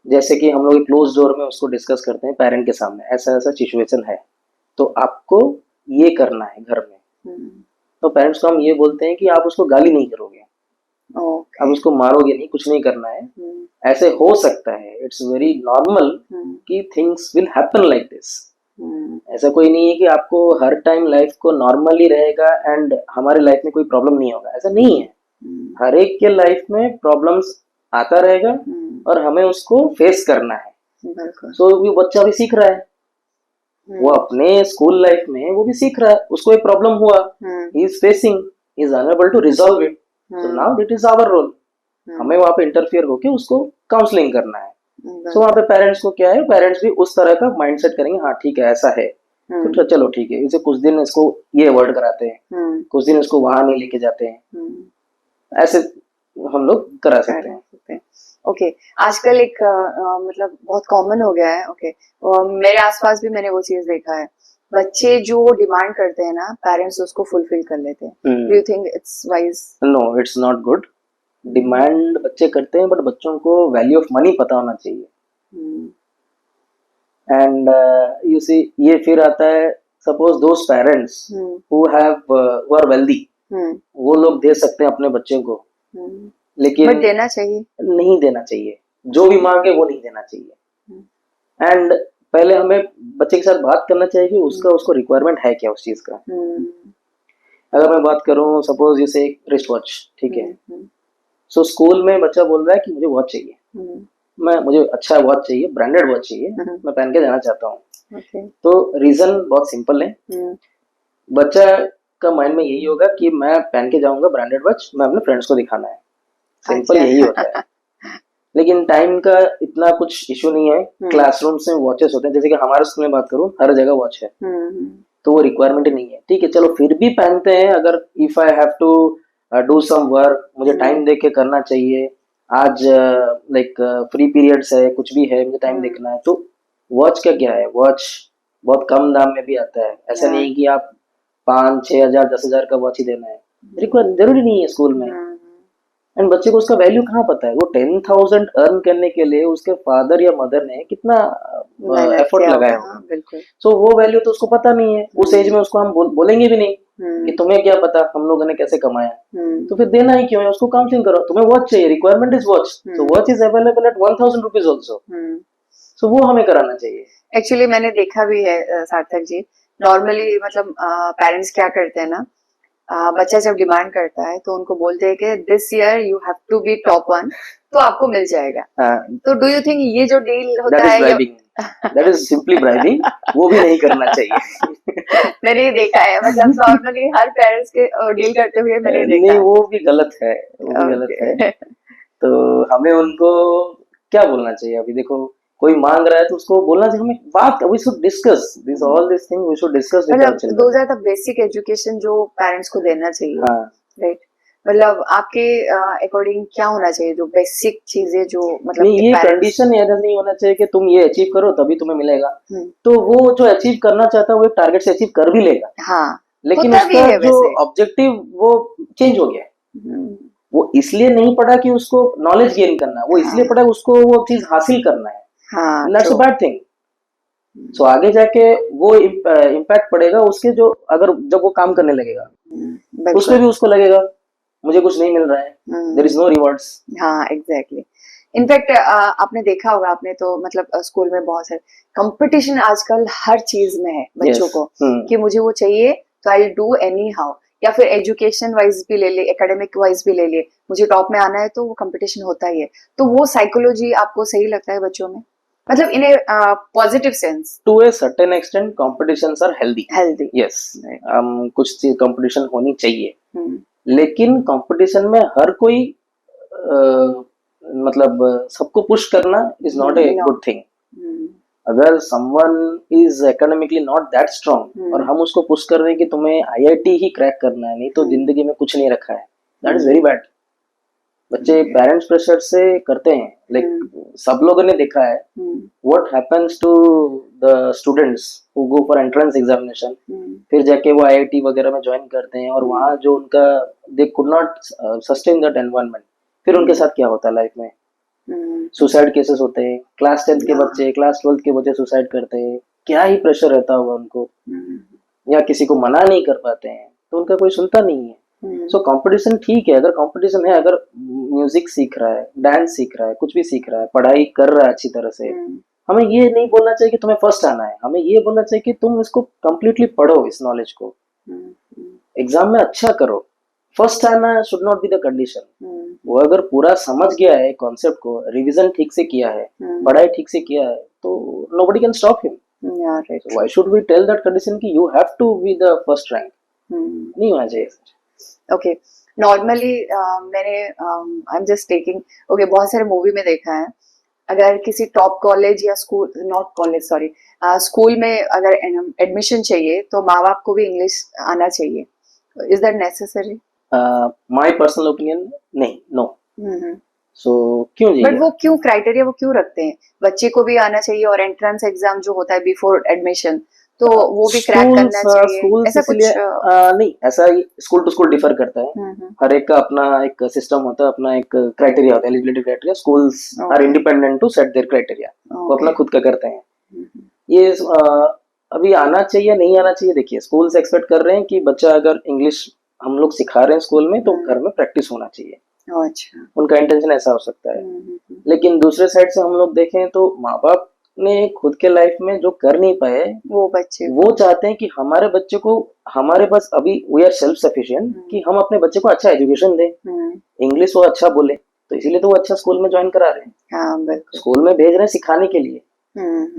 जैसे कि हम लोग एक क्लोज डोर में उसको डिस्कस करते हैं पेरेंट के सामने, ऐसा ऐसा सिचुएशन है तो आपको ये करना है घर में। तो पेरेंट्स को हम ये बोलते हैं कि आप उसको गाली नहीं करोगे, अब उसको मारोगे नहीं, कुछ नहीं करना है। ऐसे हो सकता है, इट्स वेरी नॉर्मल कि things will happen like this. ऐसा कोई नहीं है कि आपको हर टाइम लाइफ को नॉर्मली रहेगा एंड हमारे लाइफ में कोई प्रॉब्लम नहीं होगा, ऐसा नहीं है। हर एक के लाइफ में प्रॉब्लम्स आता रहेगा और हमें उसको फेस करना है। सो वो बच्चा भी सीख रहा है, वो अपने स्कूल लाइफ में वो भी सीख रहा है, उसको एक प्रॉब्लम हुआ, he is facing, he is unable to resolve it, so now it is our role, हमें वहां पे इंटरफियर होके उसको काउंसलिंग करना है। सो वहां पे पेरेंट्स को क्या है, पेरेंट्स भी उस तरह का माइंडसेट करेंगे, हाँ ठीक है ऐसा है तो चलो ठीक है, इसे कुछ दिन इसको ये अवॉइड कराते हैं, कुछ दिन इसको वहां नहीं लेके जाते हैं, ऐसे हम लोग करा सकते हैं। ओके, आजकल एक मतलब बहुत कॉमन हो गया है। ओके, मेरे आसपास भी मैंने वो चीज देखा है, बच्चे जो डिमांड करते हैं ना पेरेंट्स उसको फुलफिल कर लेते हैं। Do you think it's wise? No, it's not good. Demand बच्चे करते हैं बट बच्चों को वैल्यू ऑफ मनी पता होना चाहिए। एंड यू सी, ये फिर आता है, suppose those parents who are wealthy, वो लोग दे सकते हैं अपने बच्चे को, लेकिन बट देना चाहिए नहीं देना चाहिए, जो भी मांगे वो नहीं देना चाहिए। एंड पहले हमें बच्चे के साथ बात करना चाहिए कि उसको रिक्वायरमेंट है क्या उस चीज का। अगर मैं बात करूं, सपोज जैसे एक रिस्ट वॉच, ठीक है, सो स्कूल में बच्चा बोल रहा है कि मुझे वॉच चाहिए, मुझे अच्छा वॉच चाहिए, ब्रांडेड वॉच चाहिए, मैं पहन के जाना चाहता हूँ। तो रीजन बहुत सिंपल है, बच्चा का माइंड में यही होगा कि मैं पहन के जाऊंगा ब्रांडेड वॉच, मैं अपने फ्रेंड्स को दिखाना है, सिंपल यही होता है। लेकिन टाइम का इतना कुछ इशू नहीं है, क्लासरूम में वॉचेस होते हैं, जैसे कि हमारे स्कूल में बात करूं हर जगह वॉच है, तो वो रिक्वायरमेंट नहीं है, ठीक है चलो फिर भी पहनते हैं। अगर if I have to do some work, मुझे टाइम दे के करना चाहिए, आज लाइक फ्री पीरियड्स है, कुछ भी है, मुझे टाइम देखना है, तो वॉच का क्या है, वॉच बहुत कम दाम में भी आता है, ऐसा नहीं कि आप 5-6 हजार 10 हजार का वॉच ही देना है, जरूरी नहीं है स्कूल में। एंड बच्चे को उसका वैल्यू कहाँ पता है, वो 10,000 अर्न करने के लिए उसके फादर या मदर ने कितना एफर्ट लगाया होगा, सो वो वैल्यू तो उसको पता नहीं है। उस एज में उसको हम बोलेंगे भी नहीं कि तुम्हें क्या पता हम लोगों ने कैसे कमाया, तो फिर देना ही क्यों है, उसको काउंसलिंग करो, तुम्हें वॉच चाहिए, requirement is watch, so watch is available at 1,000 rupees also, so वो हमें कराना चाहिए। एक्चुअली मैंने देखा भी है सार्थक जी, नॉर्मली मतलब पेरेंट्स क्या करते हैं ना, बच्चा जब डिमांड करता है तो उनको बोलते हैं कि this year you have to be top 1 तो आपको मिल जाएगा। तो डू यू थिंक ये जो डील होता है, दैट इज सिंपली ब्राइबिंग, वो भी नहीं करना चाहिए। मैंने ये देखा है, मतलब नॉर्मली हर पेरेंट्स के डील करते हुए मैंने देखा नहीं, वो भी गलत है, वो भी गलत है। तो हमें उनको क्या बोलना चाहिए, अभी देखो कोई मांग रहा है तो उसको बोलना चाहिए, हमें बात, we should discuss this all this thing, we should discuss with our children. Those are the basic education जो पेरेंट्स को देना चाहिए, राइट? मतलब आपके अकॉर्डिंग क्या होना चाहिए जो बेसिक चीजें जो मतलब नहीं, ये कंडीशन ऐसा नहीं होना चाहिए कि तुम ये अचीव करो तभी तुम्हें मिलेगा, तो वो जो अचीव करना चाहता है वो एक टारगेट से अचीव कर भी लेगा, हाँ, लेकिन उसका जो ऑब्जेक्टिव वो चेंज हो गया। वो इसलिए नहीं पढ़ा कि उसको नॉलेज गेन करना, वो इसलिए पढ़ा उसको वो चीज हासिल करना है। हाँ that's a true. Bad thing. So आगे जाके वो इम्पैक्ट पड़ेगा उसके, जो अगर जब वो काम करने लगेगा उसमें बिल्कुल। भी उसको लगेगा मुझे कुछ नहीं मिल रहा है, there is hmm, no rewards. हाँ एग्जैक्टली। इनफैक्ट आपने देखा होगा, आपने तो मतलब स्कूल में बहुत सारे कंपटीशन आजकल हर चीज में है बच्चों यस। को, कि मुझे वो चाहिए तो आई डू एनी हाउ। या फिर एजुकेशन वाइज भी ले ले, एकेडमिक वाइज भी ले ले, मुझे टॉप में आना है तो वो कंपटीशन होता ही है। तो वो साइकोलॉजी आपको सही लगता है बच्चों में, मतलब in a positive sense? To a certain extent competitions are healthy. Healthy. Yes, right. कुछ चीज कंपटीशन होनी चाहिए, हम्म। लेकिन कंपटीशन में हर कोई मतलब सबको पुश करना is not a no. Good thing. अगर someone is academically not that strong और हम उसको पुश कर रहे हैं कि तुम्हें आईआईटी ही क्रैक करना है, नहीं तो जिंदगी में कुछ नहीं रखा है, दैट इज वेरी बैड। बच्चे पेरेंट्स प्रेशर से करते हैं, लाइक सब लोगों ने देखा है what happens to the students who go for entrance examination, फिर जाके वो आईआईटी वगैरह में ज्वाइन करते हैं और वहाँ जो उनका they could not sustain that environment, फिर उनके साथ क्या होता है लाइफ में? सुसाइड केसेस होते हैं, क्लास 10th के बच्चे, क्लास 12th के बच्चे सुसाइड करते हैं, क्या ही प्रेशर रहता होगा उनको, या किसी को मना नहीं कर पाते हैं तो उनका कोई सुनता नहीं है। सो कंपटीशन ठीक है, अगर कंपटीशन है, अगर म्यूजिक सीख रहा है, डांस सीख रहा है, कुछ भी सीख रहा है, पढ़ाई कर रहा है अच्छी तरह से, हमें ये नहीं बोलना चाहिए कि तुम्हें फर्स्ट आना है, हमें ये बोलना चाहिए कि तुम इसको कंप्लीटली पढ़ो, इस नॉलेज को एग्जाम में अच्छा करो। फर्स्ट आना should not be the condition. वो अगर पूरा समझ गया है कॉन्सेप्ट को, रिवीजन ठीक से किया है, पढ़ाई ठीक से किया है, तो nobody can stop him. Why should we tell that condition कि you have to be the first rank? नहीं होना चाहिए। ओके। नॉर्मली मैंने I am just taking, okay, बहुत सारे मूवी में देखा है, अगर किसी टॉप कॉलेज या school, not college sorry, school में अगर एडमिशन चाहिए तो माँ बाप को भी इंग्लिश आना चाहिए। Is that necessary? My personal opinion, नहीं, नो। सो क्यों जी? बट वो क्यों क्राइटेरिया वो क्यों रखते हैं, बच्चे को भी आना चाहिए और एंट्रेंस एग्जाम जो होता है बिफोर एडमिशन, तो वो भी क्रैक करना चाहिए, स्कूल्स ऐसा कुछ? इसलिए नहीं, ऐसा ही स्कूल टू स्कूल डिफर करता है। हर एक का अपना एक सिस्टम होता है, अपना एक क्राइटेरिया होता है, eligibility criteria. Schools are independent to set their criteria, वो अपना खुद का करते हैं। ये अभी आना चाहिए नहीं आना चाहिए, देखिए स्कूल्स एक्सपेक्ट कर रहे हैं कि बच्चा अगर इंग्लिश हम लोग सिखा रहे हैं स्कूल में तो घर में प्रैक्टिस होना चाहिए। अच्छा। उनका इंटेंशन ऐसा हो सकता है। लेकिन दूसरे साइड से हम लोग देखें तो माँ बाप ने खुद के लाइफ में जो कर नहीं पाए, वो बच्चे वो चाहते हैं कि हमारे बच्चे को, हमारे पास अभी वी आर सेल्फ सफिशिएंट, कि हम अपने बच्चे को अच्छा एजुकेशन दें, इंग्लिश वो अच्छा बोले, तो इसीलिए तो वो अच्छा स्कूल में ज्वाइन करा रहे हैं। हाँ, बिल्कुल। स्कूल में भेज रहे हैं सिखाने के लिए,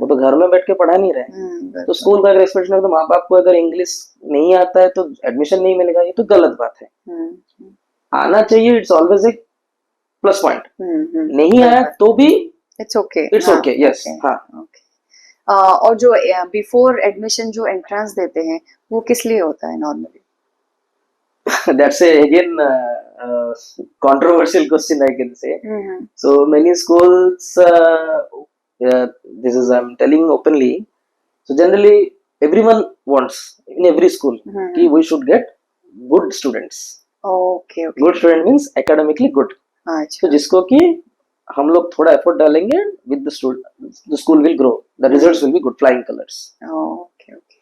वो तो घर में बैठ के पढ़ा नहीं रहे। तो स्कूल का अगर एक्सपेक्टेशन है तो माँ बाप को अगर इंग्लिश नहीं आता है तो एडमिशन नहीं मिलेगा, ये तो गलत बात है। आना चाहिए, it's always a plus point. नहीं आया तो भी it's okay, it's okay, yes. हाँ, और जो बिफोर एडमिशन जो एंट्रेंस देते हैं वो किस लिए होता है normally? that's a again controversial question I can say. So many schools, this is I'm telling openly. So generally everyone wants in every school कि we should get good students. Okay, okay. Good student means academically good. अच्छा। तो जिसको कि हम लोग थोड़ा effort डालेंगे, with the student the school will grow, the results will be good, flying colors. Okay, okay.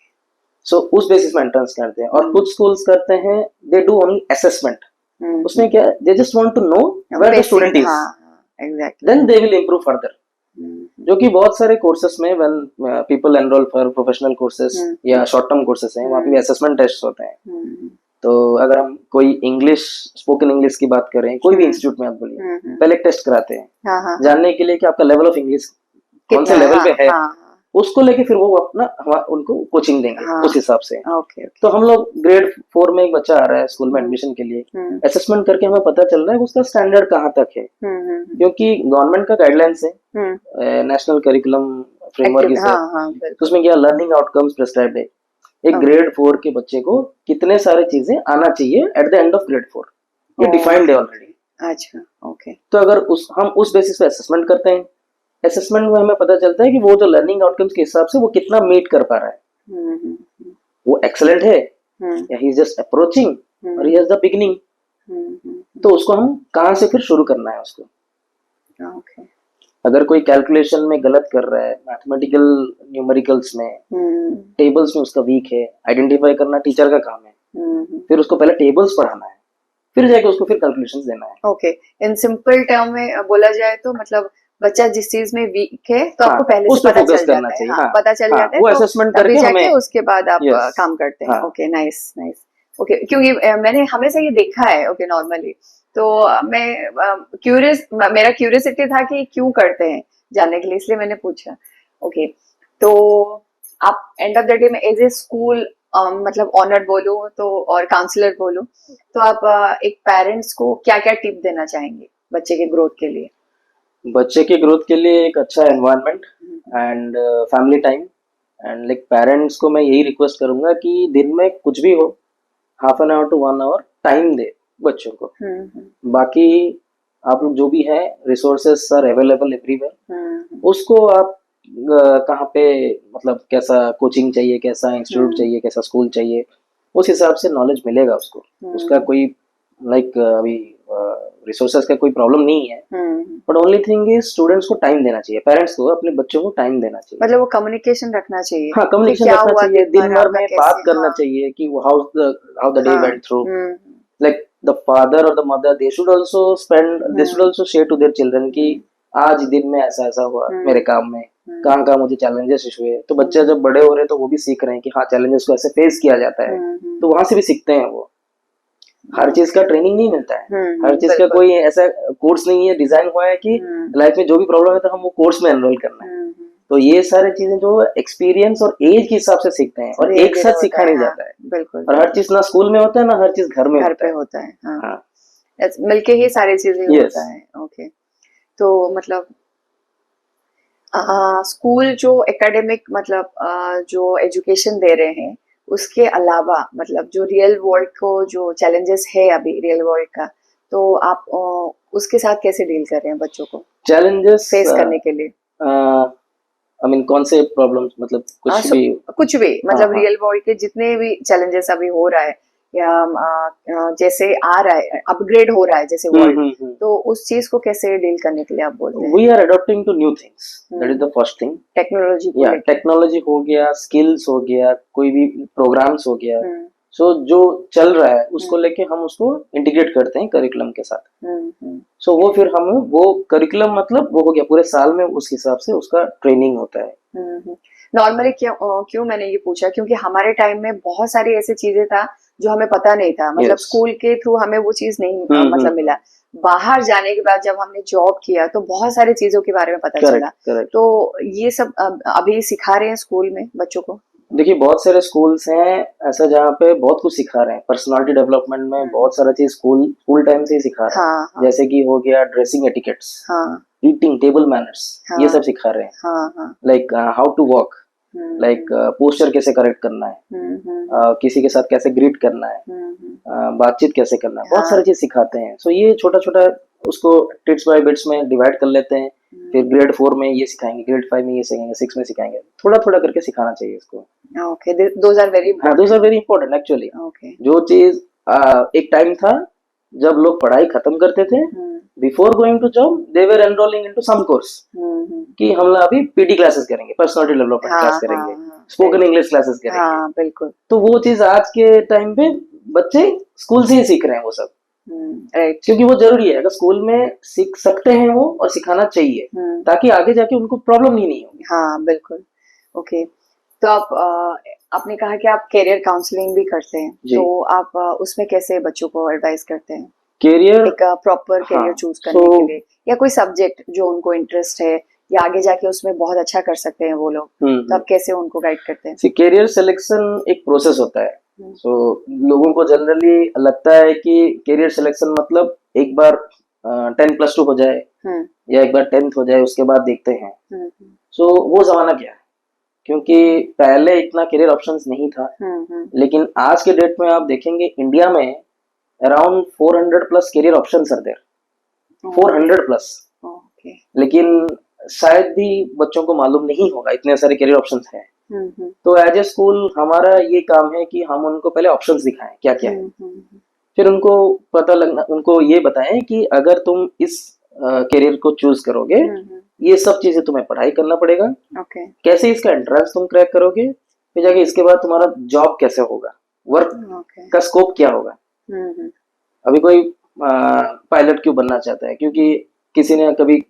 सो उस बेसिस में एंट्रेंस करते हैं। और कुछ स्कूल्स करते हैं दे डू ओनली असेसमेंट। उसमें क्या, they just want to know where the student is, exactly, then they will improve further. जो कि बहुत सारे कोर्सेस में when people enrol for professional courses या शॉर्ट टर्म कोर्सेस हैं, वहाँ पे भी असेसमेंट टेस्ट होते हैं। तो अगर हम कोई इंग्लिश, स्पोकन इंग्लिश की बात करें, कोई भी इंस्टीट्यूट में आप बोलिए, पहले एक टेस्ट कराते हैं जानने के लिए कि आपका लेवल ऑफ इंग्लिश कौन से लेवल पे है, उसको लेके फिर वो अपना उनको कोचिंग देंगे उस हिसाब से। तो हम लोग ग्रेड 4 में एक बच्चा आ रहा है स्कूल में एडमिशन के लिए, असेसमेंट करके हमें पता चल रहा है उसका स्टैंडर्ड कहाँ तक है, क्योंकि गवर्नमेंट का गाइडलाइंस है, नेशनल करिकुलम फ्रेमवर्क है, तो उसमें क्या लर्निंग आउटकम्स प्रिस्क्राइब्ड है। एक ग्रेड 4 के बच्चे को कितने सारे चीजें आना चाहिए eight the end of grade 4, ये डिफाइंड है ऑलरेडी। अच्छा, ओके। तो अगर हम उस बेसिस पे असेसमेंट करते हैं, असेसमेंट में हमें पता चलता है कि वो जो लर्निंग आउटकम्स के हिसाब से वो कितना मीट कर पा रहा है, वो एक्सेलेंट है या ही इज जस्ट अप्रोचिंग और ही हैज द बिगिनिंग। तो उसको हम कहाँ से फिर शुरू करना है उसको। अगर कोई कैलकुलेशन में गलत कर रहा है, मैथमेटिकल न्यूमेरिकल्स में, टेबल्स में उसका वीक है, आइडेंटिफाई करना टीचर का काम है। फिर उसको पहले टेबल्स पढ़ाना है, फिर जाके उसको फिर कैलकुलेशंस देना है। ओके, इन सिंपल टर्म में बोला जाए तो मतलब बच्चा जिस चीज में वीक है तो आपको पहले उस से पे पता फोकस चल करना जाता है। चाहिए। हाँ, पता चल जाता है वो तो असेसमेंट तभी करके जाके हमें उसके बाद आप यस काम करते हैं। हाँ ओके, नाइस नाइस। ओके, क्योंकि मैंने हमेशा ये देखा है ओके नॉर्मली, तो मैं क्यूरियस, मेरा क्यूरियसिटी था कि क्यों करते हैं जानने के लिए, इसलिए मैंने पूछा। ओके, तो आप एंड ऑफ द डे में एज ए स्कूल मतलब ऑनर बोलो तो और काउंसलर बोलो तो आप एक पेरेंट्स को क्या क्या टिप देना चाहेंगे बच्चे के ग्रोथ के लिए? बच्चे के ग्रोथ के लिए एक अच्छा environment and family time and like parents को मैं यही रिक्वेस्ट करूंगा कि दिन में कुछ भी हो, half an hour to 1 hour time दे बच्चों को। बाकी आप लोग जो भी है, रिसोर्सेस आर अवेलेबल एवरीवेयर। उसको आप कहाँ पे मतलब कैसा कोचिंग चाहिए, कैसा इंस्टीट्यूट चाहिए, कैसा स्कूल चाहिए, उस हिसाब से नॉलेज मिलेगा उसको। उसका कोई लाइक अभी रिसोर्सेस का कोई प्रॉब्लम नहीं है, but only thing is students को टाइम देना चाहिए, पेरेंट्स को अपने बच्चों को टाइम देना चाहिए। मतलब वो कम्युनिकेशन रखना चाहिए। हाँ, कम्युनिकेशन रखना चाहिए, दिन भर में बात करना चाहिए कि how the day went through. Like the father और the mother they should also spend, they should also share to their children कि आज दिन में ऐसा ऐसा हुआ मेरे काम में, कहाँ कहाँ मुझे चैलेंजेस हुए। तो बच्चे जब बड़े हो रहे हैं तो वो भी सीख रहे हैं कि हाँ चैलेंजेस को ऐसे फेस किया जाता है, तो वहां से भी सीखते हैं वो। हर चीज का ट्रेनिंग नहीं मिलता है, हर चीज का कोई ऐसा कोर्स नहीं है डिजाइन हुआ है कि लाइफ में जो भी प्रॉब्लम है तो हम वो कोर्स में एनरोल करना है। तो ये सारे चीजें जो एक्सपीरियंस और एज के हिसाब से सीखते हैं और एक साथ सीखा नहीं जाता है। बिल्कुल, और हर चीज ना स्कूल में होता है ना हर चीज घर में होता है। हाँ, मिलके ही सारी चीजें होता है। ओके, तो मतलब स्कूल जो एकेडमिक मतलब जो एजुकेशन दे रहे हैं उसके अलावा मतलब जो रियल वर्ल्ड को जो चैलेंजेस है अभी रियल वर्ल्ड का, तो आप उसके साथ कैसे डील कर रहे हैं बच्चों को चैलेंजेस फेस करने के लिए? आई मीन कौन से प्रॉब्लम्स, मतलब कुछ भी मतलब रियल वर्ल्ड के जितने भी चैलेंजेस अभी हो रहा है या जैसे आ रहा है, अपग्रेड हो रहा है जैसे वर्ल्ड, तो उस चीज को कैसे डील करने के लिए आप बोलते हैं? We are adopting to new things, that is the first thing. Technology हो गया, स्किल्स हो गया, कोई भी प्रोग्राम्स हो गया, सो जो चल रहा है उसको लेके हम उसको इंटीग्रेट करते हैं करिकुलम के साथ। सो वो फिर हम वो करिकुलम मतलब वो हो गया पूरे साल में, उस हिसाब से उसका ट्रेनिंग होता है। नॉर्मली क्यों मैंने ये पूछा, क्योंकि हमारे टाइम में बहुत सारी ऐसी चीजें था जो हमें पता नहीं था, मतलब स्कूल के थ्रू हमें वो चीज नहीं मतलब मिला। बाहर जाने के बाद जब हमने जॉब किया तो बहुत सारी चीजों के बारे में पता चला। तो ये सब अभी सिखा रहे हैं स्कूल में बच्चों को? देखिए बहुत सारे स्कूल्स हैं ऐसा जहाँ पे बहुत कुछ सिखा रहे हैं, पर्सनालिटी डेवलपमेंट में बहुत सारा चीज स्कूल टाइम से ही सिखा रहे हैं। जैसे कि हो गया dressing etiquettes, eating, table manners, ये सब सिखा रहे हैं। Like how to walk, like posture कैसे करेक्ट करना है, किसी के साथ कैसे ग्रीट करना है, बातचीत कैसे करना है, बहुत सारी चीज सिखाते हैं। सो ये छोटा छोटा उसको टिप्स बाय बिट्स में डिवाइड कर लेते हैं। फिर ग्रेड 4 में ये सिखाएंगे, ग्रेड 5 में ये सिखाएंगे, 6 में सिखाएंगे, थोड़ा थोड़ा करके सिखाना चाहिए इसको। Okay, those are very important actually. जो चीज एक टाइम था जब लोग पढ़ाई खत्म करते थे, before going to job they were enrolling into some course कि हम अभी पीटी क्लासेस करेंगे, पर्सनालिटी डेवलपमेंट क्लास करेंगे, स्पोकन इंग्लिश क्लासेस करेंगे। बिल्कुल। तो वो चीज आज के टाइम पे बच्चे स्कूल से ही सीख रहे हैं वो सब, राइट, क्योंकि वो जरूरी है। अगर स्कूल में सीख सकते हैं वो और सिखाना चाहिए ताकि आगे जाके उनको प्रॉब्लम नहीं होगी। हाँ बिल्कुल। ओके, तो आप आपने कहा कि आप करियर काउंसलिंग भी करते हैं, तो आप उसमें कैसे बच्चों को एडवाइस करते हैं करियर, एक प्रॉपर करियर चूज करने के लिए, या कोई सब्जेक्ट जो उनको इंटरेस्ट है या आगे जाके उसमें बहुत अच्छा कर सकते हैं वो लोग, तो आप कैसे उनको गाइड करते हैं? करियर सिलेक्शन एक प्रोसेस होता है। सो लोगों को जनरली लगता है कि करियर सिलेक्शन मतलब एक बार 10+2 हो जाए या एक बार 10th हो जाए उसके बाद देखते हैं। सो वो जमाना क्या है, क्योंकि पहले इतना करियर ऑप्शंस नहीं था। लेकिन आज के डेट में आप देखेंगे इंडिया में around 400+ career options are there, 400+। लेकिन शायद भी बच्चों को मालूम नहीं होगा इतने सारे करियर ऑप्शंस हैं। तो एज ए स्कूल हमारा ये काम है कि हम उनको पहले ऑप्शंस दिखाएं क्या क्या है, फिर उनको पता लगना, उनको ये बताएं कि अगर तुम इस करियर को चूज करोगे ये सब चीजें तुम्हें पढ़ाई करना पड़ेगा। ओके कैसे इसका एंट्रेंस तुम क्रैक करोगे, फिर जाके इसके बाद तुम्हारा जॉब कैसे होगा, वर्क ओके का स्कोप क्या होगा। हम्म अभी कोई पायलट क्यों बनना चाहता है, क्योंकि किसी ने कभी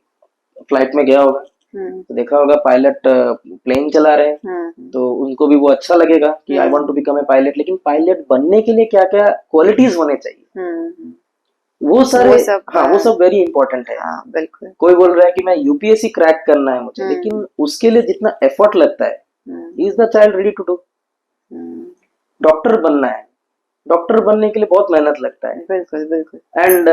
फ्लाइट में गया होगा हम्म तो देखा होगा पायलट प्लेन चला रहे हैं, हम्म तो उनको भी वो अच्छा लगेगा कि I want to become a pilot. लेकिन पायलट बनने के लिए क्या क्या क्वालिटीज होने चाहिए, हम्म वो सारे, वो सब हाँ वो सब वेरी इंपॉर्टेंट है। हाँ बिल्कुल कोई बोल रहा है कि मैं यूपीएससी क्रैक करना है मुझे, लेकिन उसके लिए जितना एफर्ट लगता है, hmm is the child ready to do. Hmm, doctor बनना है, डॉक्टर बनने के लिए बहुत मेहनत लगता है, बिल्कुल बिल्कुल एंड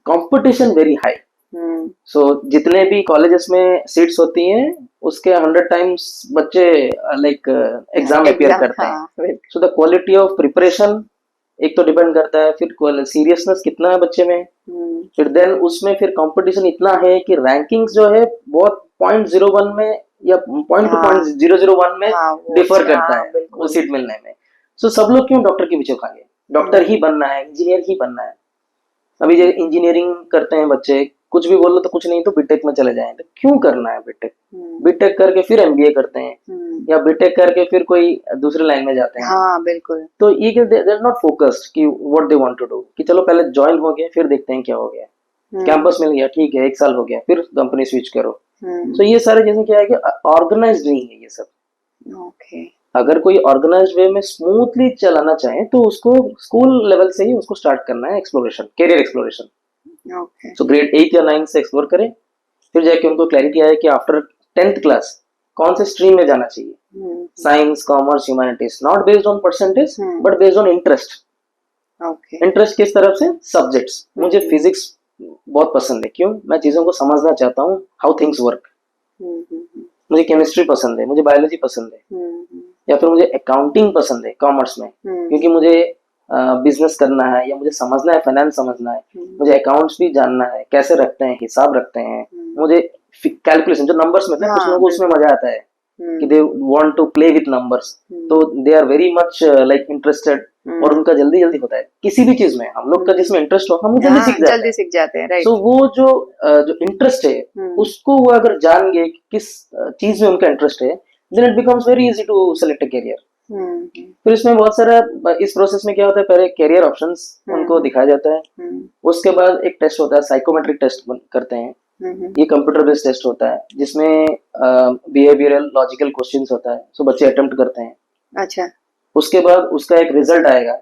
कंपटीशन वेरी हाई। हम्म सो जितने भी कॉलेजेस में सीट्स होती हैं, उसके 100 टाइम्स बच्चे लाइक एग्जाम अपियर एग्जाम करते हैं। हाँ बिल्कुल so the quality of preparation एक तो डिपेंड करता है, फिर सीरियसनेस कितना है बच्चे में, फिर देन उसमें फिर कंपटीशन इतना है कि रैंकिंग्स जो है बहुत 0.01 में या पॉइंट टू हाँ 0.001 में हाँ वो डिफर करता हाँ है वो बिल्कुल सीट मिलने में। सो सब लोग क्यों डॉक्टर के पीछे भागे, डॉक्टर ही बनना है, इंजीनियर ही बनना है। अभी जो इंजीनियरिंग करते हैं बच्चे, कुछ भी बोलो तो कुछ नहीं तो बीटेक में चले जाएं, तो क्यों करना है बीटेक, बीटेक करके फिर एमबीए करते हैं या बीटेक करके फिर कोई दूसरे लाइन में जाते हैं। हाँ बिल्कुल तो ये दे आर नॉट फोकस्ड कि what they want to do, कि चलो पहले ज्वाइन हो गया फिर देखते हैं क्या हो गया, कैंपस मिल गया ठीक है, 1 साल हो गया फिर कंपनी स्विच करो। तो ये सारे जैसे क्या है कि ऑर्गेनाइज नहीं है ये सब। ओके अगर कोई ऑर्गेनाइज वे में स्मूथली चलाना चाहे तो उसको स्कूल लेवल से ही उसको स्टार्ट करना है exploration, career exploration. Okay so grade 8 या 9 से एक्सप्लोर करें, फिर जाके उनको क्लैरिटी आए कि आफ्टर 10th क्लास कौन से स्ट्रीम में जाना चाहिए, science commerce humanities, not based on percentage but based on interest. Okay interest किस तरफ से, सब्जेक्ट्स। मुझे फिजिक्स बहुत पसंद है, क्यों, मैं चीजों को समझना चाहता हूँ, हाउ थिंग्स वर्क। मुझे केमिस्ट्री पसंद है, मुझे बायोलॉजी पसंद है, या फिर मुझे अकाउंटिंग पसंद है कॉमर्स में, क्योंकि मुझे बिजनेस करना है या मुझे समझना है, फाइनेंस समझना है, मुझे अकाउंट्स भी जानना है, कैसे रखते हैं, हिसाब रखते हैं, मुझे कैलकुलेशन जो नंबर्स में, कुछ लोगों को उसमें मजा आता है कि they want to play with numbers, तो they are very much like interested, और उनका जल्दी जल्दी होता है किसी भी चीज में। हम लोग का जिसमें इंटरेस्ट हो हम जल्दी सीख जाते हैं। राइट सो वो जो इंटरेस्ट है उसको वो अगर जान गए कि किस चीज में उनका इंटरेस्ट है, then it becomes very easy to select a career. फिर इसमें बहुत सारा, इस प्रोसेस में क्या होता है, पहले करियर ऑप्शंस उनको दिखाया जाता है, उसके बाद एक टेस्ट होता है, साइकोमेट्रिक टेस्ट करते हैं, ये कंप्यूटर बेस्ड टेस्ट होता है जिसमें बिहेवियरल लॉजिकल क्वेश्चंस होता है, सो बच्चे अटेम्प्ट करते हैं। अच्छा उसके बाद उसका एक रिजल्ट आएगा,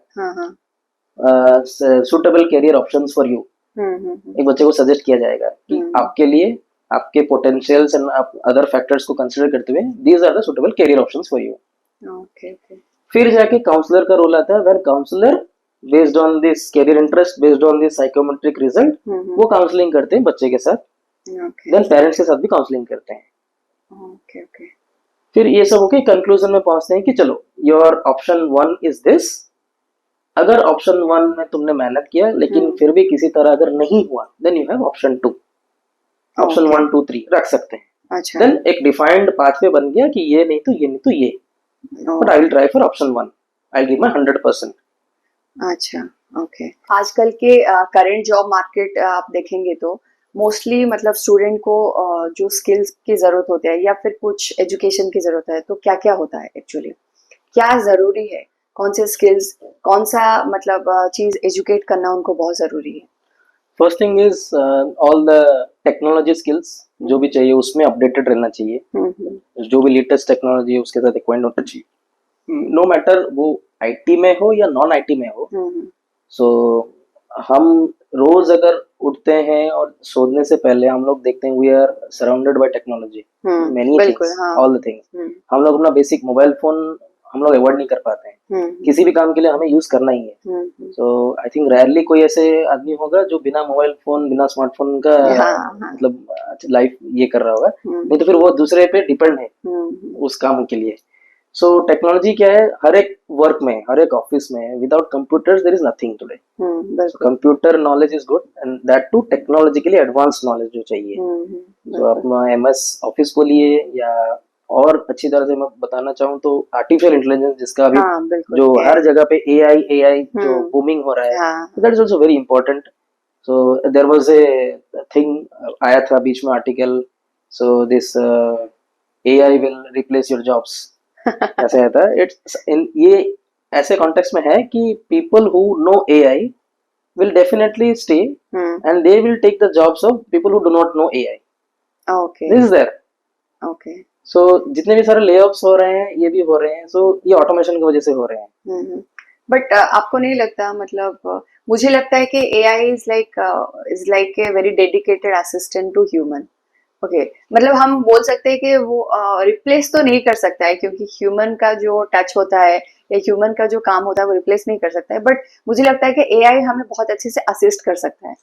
suitable career options for you. एक बच्चे को सजेस्ट किया जाएगा कि आपके लिए आपके पोटेंशियल्स एंड अदर फैक्टर्स को कंसीडर करते हुए these are the suitable career options for you. Okay okay फिर जाके काउंसलर का रोल आता है, when counsellor based on this career interest, based on this psychometric result, वो काउंसलिंग करते हैं बच्चे के साथ, देन पेरेंट्स के साथ भी काउंसलिंग करते हैं। ओके ओके फिर ये सब होके कंक्लूजन में पहुंचते हैं कि चलो योर ऑप्शन 1 इज दिस। अगर ऑप्शन 1 में तुमने मेहनत किया लेकिन फिर भी किसी तरह अगर नहीं हुआ, then you have option 2, option 1 2 3 रख सकते हैं। अच्छा देन एक डिफाइंड पाथवे बन गया कि ये नहीं तो ये नहीं तो ये, but I will try for option 1, I will give my 100%। अच्छा ओके आजकल के करंट जॉब मार्केट आप देखेंगे तो मोस्टली मतलब स्टूडेंट को जो स्किल्स की जरूरत होती है या फिर कुछ एजुकेशन की जरूरत है, तो क्या क्या होता है एक्चुअली, क्या जरूरी है, कौन से स्किल्स, कौन सा मतलब चीज एजुकेट करना उनको बहुत जरूरी है। First thing is all the technology skills जो भी चाहिए उसमें अपडेटेड रहना चाहिए, जो भी लेटेस्ट टेक्नोलॉजी है उसके साथ एक्वाइंट होना चाहिए, नो मैटर वो आईटी में हो या नॉन आईटी में हो। सो हम रोज अगर उठते हैं और सोने से पहले हम लोग देखते हैं we are surrounded by technology, many things, all the things. हम लोग अपना बेसिक मोबाइल फोन हम लोग अवॉइड नहीं कर पाते हैं, किसी भी काम के लिए हमें यूज करना ही है। सो आई थिंक रेयरली कोई ऐसे आदमी होगा जो बिना मोबाइल फोन बिना स्मार्टफोन का मतलब लाइफ ये कर रहा होगा, नहीं तो फिर वो दूसरे पे डिपेंड है उस काम के लिए। सो टेक्नोलॉजी क्या है, हर एक वर्क में हर एक ऑफिस में without computers there is nothing today. Computer knowledge is good and that too technologically advance knowledge जो चाहिए। तो अपना एमएस ऑफिस को लिए या और अच्छी तरह से मैं बताना चाहूँ तो आर्टिफिशियल इंटेलिजेंस जिसका अभी जो हर जगह पे एआई जो बूमिंग हो रहा है, that is also very important. So there was a thing आया था बीच में article so this AI will replace your jobs. ऐसे रहता है. It's in ये ऐसे कॉन्टेक्स्ट में है कि people who know AI will definitely stay and they will take the jobs of people who do not know AI. Okay. This is there. Okay. So जितने भी सारे layoffs हो रहे हैं ये भी हो रहे हैं, so ये ऑटोमेशन की वजह से हो रहे हैं. बट आपको नहीं लगता, मतलब मुझे लगता है कि AI is like a very dedicated assistant to human. Okay, मतलब हम बोल सकते हैं कि वो रिप्लेस तो नहीं कर सकता है, क्योंकि ह्यूमन का जो टच होता है या ह्यूमन का जो काम होता है वो रिप्लेस नहीं कर सकता है, बट मुझे लगता है कि AI हमें बहुत अच्छे से असिस्ट कर सकता है.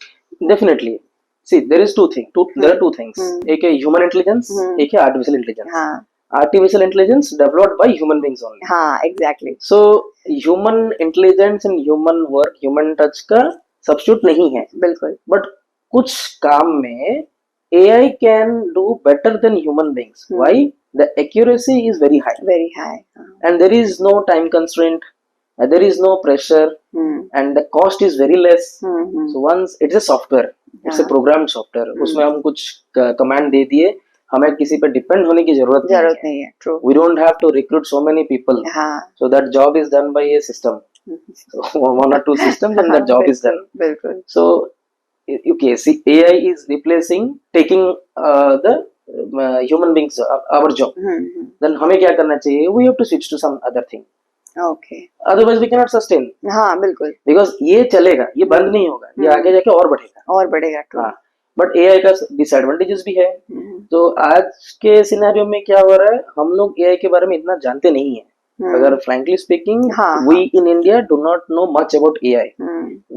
Definitely. See, there is there are two things. एक है human intelligence, एक है artificial intelligence. हाँ Artificial intelligence developed by human beings only. हाँ exactly. So human intelligence and human work, human touch का substitute नहीं है. बिल्कुल. But कुछ काम में AI can do better than human beings. Why? The accuracy is very high. Very high. And there is no time constraint. There is no pressure. And the cost is very less. So once it's a software, it's a programmed software. उसमें हम कुछ command दे दिए, हमें किसी पे depend होने की जरूरत नहीं है. True. We don't have to recruit so many people. So that job is done by a system. So one or two systems and that job is done. बिल्कुल. So okay, see, AI is replacing, taking the human beings, our job. Then हमें क्या करना चाहिए? We have to switch to some other thing. Okay. Otherwise we cannot sustain. हाँ बिल्कुल. Because ये चलेगा, ये बंद नहीं होगा, ये आगे जाके और बढ़ेगा. और बढ़ेगा. True. हाँ. बट AI का डिसएडवांटेजेस भी है. तो आज के सिनेरियो में क्या हो रहा है, हम लोग AI के बारे में इतना जानते नहीं है. अगर frankly speaking, we in India do not know much about AI.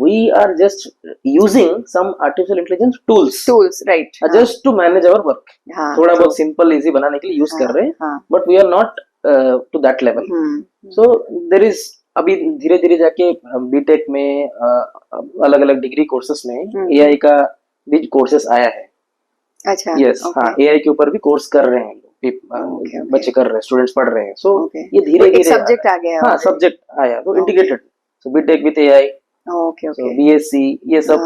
We are just using some artificial intelligence tools, right, just to manage our work. थोड़ा बहुत simple easy बनाने के लिए use कर रहे हैं, but we are not to that level. So there is अभी धीरे धीरे जाके बीटेक में अलग अलग डिग्री कोर्सेस में AI का भी कोर्सेस आया है. अच्छा. यस. हाँ, AI के ऊपर भी कोर्स कर रहे हैं. बच्चे कर रहे हैं, स्टूडेंट्स पढ़ रहे हैं. सो ये धीरे धीरे सब्जेक्ट आ गया. हाँ, सब्जेक्ट आया तो integrated. So BTech with AI, so BSc, ये सब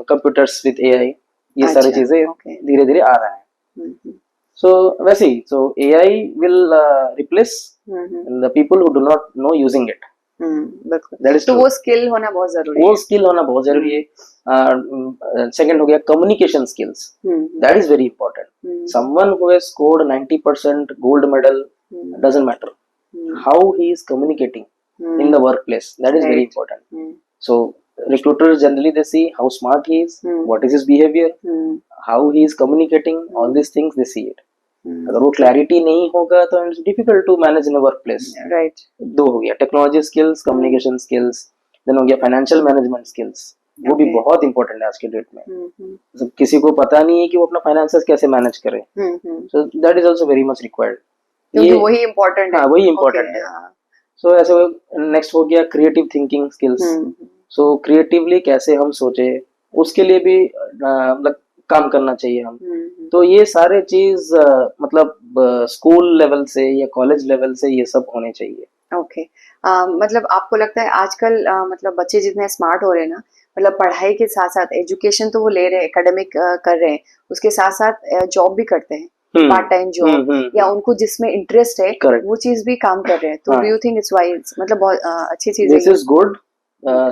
कंप्यूटर्स विद AI, ये सारी चीजें धीरे धीरे आ रहा है. सो वैसे ही, सो AI will replace the people who do not know using it. तो वो स्किल होना बहुत जरूरी है. वो स्किल होना बहुत जरूरी है. सेकंड हो गया communication skills. That is very important. Someone who has scored 90% gold medal, doesn't matter how he is communicating in the workplace. That is very important. So recruiters generally they see how smart he is, what is his behavior, how he is communicating, all these things they see it. अगर वो clarity नहीं होगा तो it's difficult to manage in a work place. Right. दो हो गया, technology skills, communication skills. Then हो गया फाइनेंशियल मैनेजमेंट स्किल्स. वो भी बहुत इंपॉर्टेंट है आज के डेट में. तो किसी को पता नहीं है कि वो अपना फाइनेंसेस कैसे मैनेज करे. So that is also very much required. ये वही इंपॉर्टेंट है. हाँ, वही इंपॉर्टेंट है. सो ऐसे नेक्स्ट हो गया क्रिएटिव थिंकिंग स्किल्स. सो क्रिएटिवली कैसे हम सोचे, उसके लिए भी मतलब काम करना चाहिए हम. तो ये सारे चीज मतलब स्कूल लेवल से या कॉलेज लेवल से ये सब होने चाहिए. ओके. मतलब आपको लगता है आजकल मतलब बच्चे जितने स्मार्ट हो रहे हैं ना, मतलब पढ़ाई के साथ साथ एजुकेशन तो वो ले रहे हैं, एकेडमिक कर रहे हैं, उसके साथ साथ जॉब भी करते हैं, पार्ट टाइम जॉब, या उनको जिसमें इंटरेस्ट है वो चीज भी काम कर रहे हैं. तो do you think it's wise, मतलब बहुत अच्छी चीज है. This is good.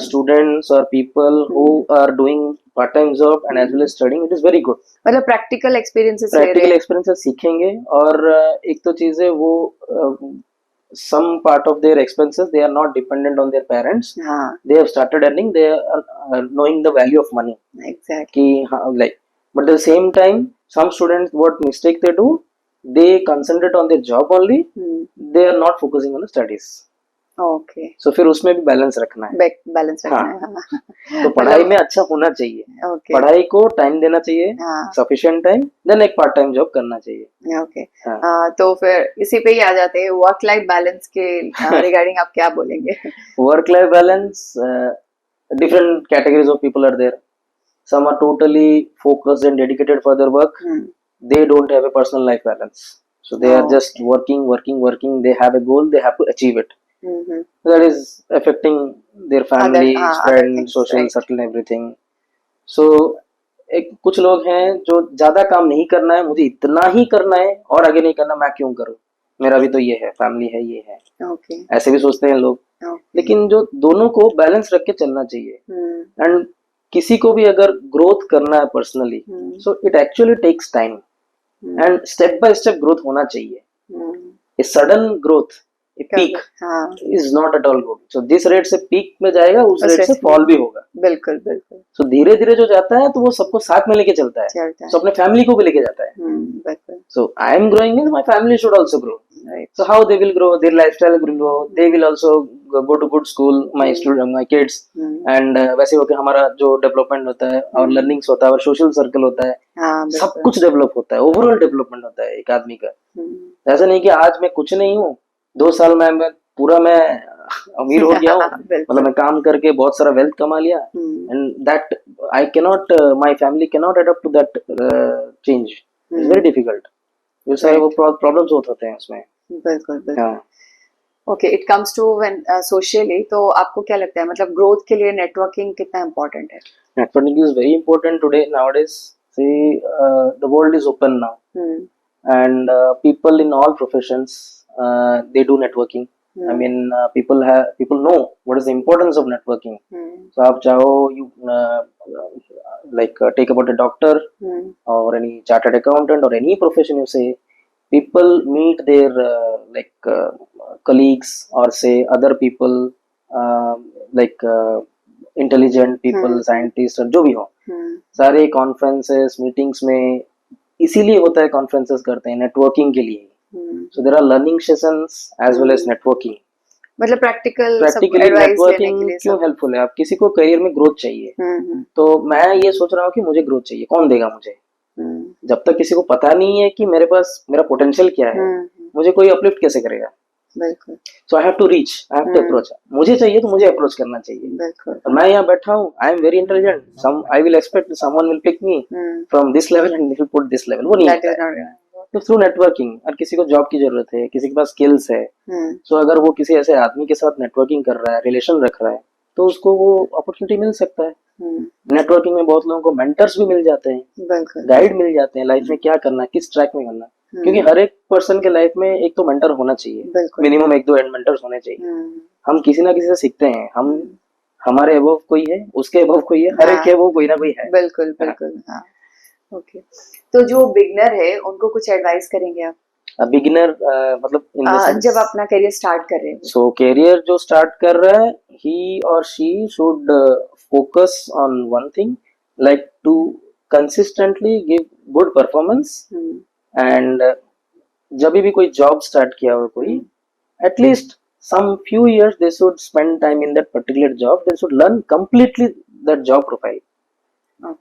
Students or people who are doing part-time job and as well as studying, it is very good. मतलब प्रैक्टिकल एक्सपीरियंसेस सीखेंगे. और एक तो चीज है वो some part of their expenses they are not dependent on their parents. They have started earning, they are knowing the value of money. Exactly. Like, but at the same time some students, what mistake they do, they concentrate on their job only. They are not focusing on the studies. Okay. So फिर उसमें भी balance रखना है. Balance रखना है. तो पढ़ाई में अच्छा होना चाहिए. पढ़ाई को टाइम देना चाहिए, सफिशिएंट टाइम. देन एक पार्ट टाइम जॉब करना चाहिए. ओके. तो फिर इसी पे ही आ जाते हैं वर्क लाइफ बैलेंस के रिगार्डिंग आप क्या बोलेंगे? Work life balance, different categories of people are there. Some are totally focused and dedicated for their work. They don't have a personal life balance. So they are just working. They have a goal, they have to achieve it. That is affecting their family, friends, social circle, everything. So एक कुछ लोग हैं जो ज्यादा काम नहीं करना है, मुझे इतना ही करना है और आगे नहीं करना, मैं क्यों करूं, मेरा भी तो ये है, फैमिली है, ये है, ओके ऐसे भी सोचते हैं लोग। ओके लेकिन जो दोनों को बैलेंस रख के चलना चाहिए। एंड किसी को भी अगर ग्रोथ करना है personally, so it actually takes time and step by step growth होना चाहिए। A sudden growth, a peak हाँ is not at all good. So जिस रेट से पीक में जाएगा उस रेट से rate फॉल भी होगा। बिल्कुल बिल्कुल सो धीरे धीरे जो जाता है तो वो सबको साथ में लेके चलता है, चलता है सो अपने फैमिली को भी लेके जाता है। बिल्कुल so I am growing means my family should also grow. Right So how they will grow, their lifestyle will grow, they will also go to good school, my student, my kids, and वैसे हो के हमारा जो development होता है और learnings होता है और सोशल सर्कल होता है, हाँ सब बिल्कुल कुछ डेवलप होता है, ओवरऑल डेवलपमेंट होता है एक आदमी का। ऐसा नहीं कि आज मैं कुछ नहीं हूँ, 2 साल में मैं पूरा मैं अमीर हो गया हूँ, मतलब मैं काम करके बहुत सारा वेल्थ कमा लिया, and that I cannot, my family cannot adopt to that change, it's very difficult. ये सारे वो प्रॉब्लम्स होते हैं उसमें। बिल्कुल बिल्कुल हाँ, okay it comes to when socially तो आपको क्या लगता है मतलब ग्रोथ के लिए नेटवर्किंग कितना इम्पोर्टेंट है? networking is very important today nowadays. See, the world is open now, and people in all professions they do networking. I mean, people know what is the importance of networking. So आप चाहो you take about a doctor or any chartered accountant or any profession you say, people meet their colleagues or say other people, like intelligent people, scientist और जो भी हो, सारे conferences meetings में इसीलिए होता है, कॉन्फ्रेंसेस करते हैं नेटवर्किंग के लिए। So there are learning sessions as well as networking. मतलब प्रैक्टिकली नेटवर्किंग क्यों हेल्पफुल है? आप किसी को करियर में ग्रोथ चाहिए, तो मैं ये सोच रहा हूँ कि मुझे ग्रोथ चाहिए, कौन देगा मुझे? जब तक किसी को पता नहीं है कि मेरे पास मेरा पोटेंशियल क्या है, मुझे कोई अपलिफ्ट कैसे करेगा? बिल्कुल। So I have to reach, I have to approach. मुझे चाहिए तो मुझे अप्रोच करना चाहिए। बिल्कुल। और मैं यहाँ बैठा हूँ, I am very intelligent, some I will expect someone will pick me from this level and will put this level, वो नहीं होता है। तो थ्रू नेटवर्किंग, और किसी को जॉब की जरूरत है, किसी के पास स्किल्स है, सो अगर वो किसी ऐसे आदमी के साथ नेटवर्किंग कर रहा है, रिलेशन रख रहा है, तो उसको वो अपॉर्चुनिटी मिल सकता है। नेटवर्किंग में बहुत लोगों को मेंटर्स भी मिल जाते हैं, गाइड मिल जाते हैं लाइफ में क्या करना है, किस ट्रैक में करना है। क्योंकि हर एक पर्सन के लाइफ में एक तो मेंटर होना चाहिए, मिनिमम 1-2 मेंटर्स होने चाहिए। हम किसी ना किसी से सीखते हैं, हम हमारे अबव कोई है, उसके अबव कोई है, हर एक के अबव कोई ना कोई है। बिल्कुल बिल्कुल। हाँ ओके, तो जो बिगनर है उनको कुछ एडवाइस करेंगे आप? बिगिनर मतलब जब अपना करियर स्टार्ट कर रहे हैं, सो करियर जो स्टार्ट कर रहा है, ही और she should focus on one thing, like to consistently give good performance. And जब भी कोई जॉब स्टार्ट किया हो कोई, at least some few years they should spend time in that particular job, they should learn completely that job profile.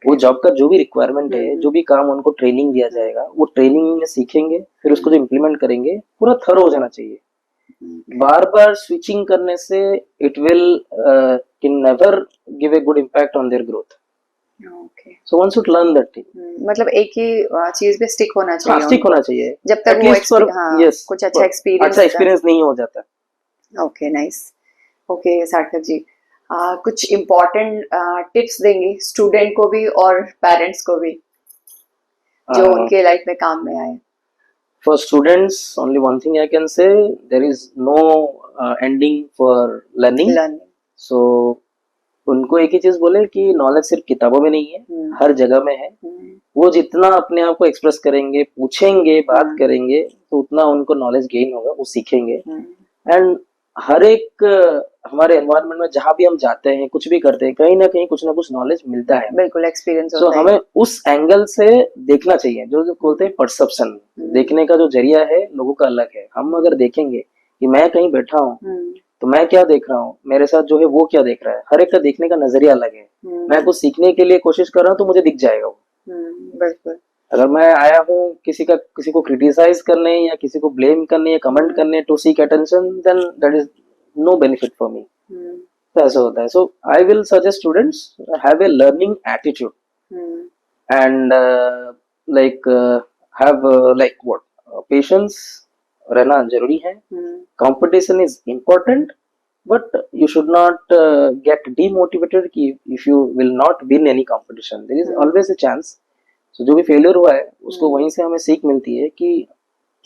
वो job का जो भी रिक्वायरमेंट है, जो भी काम उनको ट्रेनिंग दिया जाएगा, वो ट्रेनिंग में सीखेंगे, फिर उसको जो इम्प्लीमेंट करेंगे, पूरा थरो हो जाना चाहिए। बार बार स्विचिंग करने से it will can never give a good impact on their growth. So one should learn that thing. मतलब एक ही चीज पे स्टिक होना चाहिए, स्टिक होना चाहिए जब तक वो कुछ अच्छा एक्सपीरियंस नहीं हो जाता। Okay nice. Okay Sarthak ji, कुछ इम्पोर्टेंट टिप्स देंगे स्टूडेंट को भी और पेरेंट्स को भी जो उनके लाइफ में काम में आए? For students, only one thing I can say, there is no ending for learning. So उनको एक ही चीज बोले कि नॉलेज सिर्फ किताबों में नहीं है, हर जगह में है। वो जितना अपने आप को एक्सप्रेस करेंगे, पूछेंगे, बात करेंगे, तो उतना उनको नॉलेज गेन होगा, वो सीखेंगे। एंड हर एक हमारे एनवायरनमेंट में जहां भी हम जाते हैं, कुछ भी करते हैं, कहीं ना कहीं कुछ ना कुछ नॉलेज मिलता है। बिल्कुल, एक्सपीरियंस होता है। हमें उस एंगल से देखना चाहिए, जो बोलते हैं परसेप्शन, देखने का जो जरिया है लोगों का अलग है। हम अगर देखेंगे कि मैं कहीं बैठा हूँ तो मैं क्या देख रहा हूँ, मेरे साथ जो है वो क्या देख रहा है, हर एक का देखने का नजरिया अलग है। मैं कुछ सीखने के लिए कोशिश कर रहा हूँ तो मुझे दिख जाएगा वो। बिल्कुल। अगर मैं आया हूँ किसी को क्रिटिसाइज करने या किसी को ब्लेम करने या कमेंट करने to seek attention, then that is no benefit for me. तो ऐसा होता है। So I will suggest students have a learning attitude and like have like what patience रहना जरूरी है। Competition is important, but you should not get demotivated कि if you will not win any competition, there is always a chance. So जो भी failure हुआ है उसको वहीं से हमें सीख मिलती है कि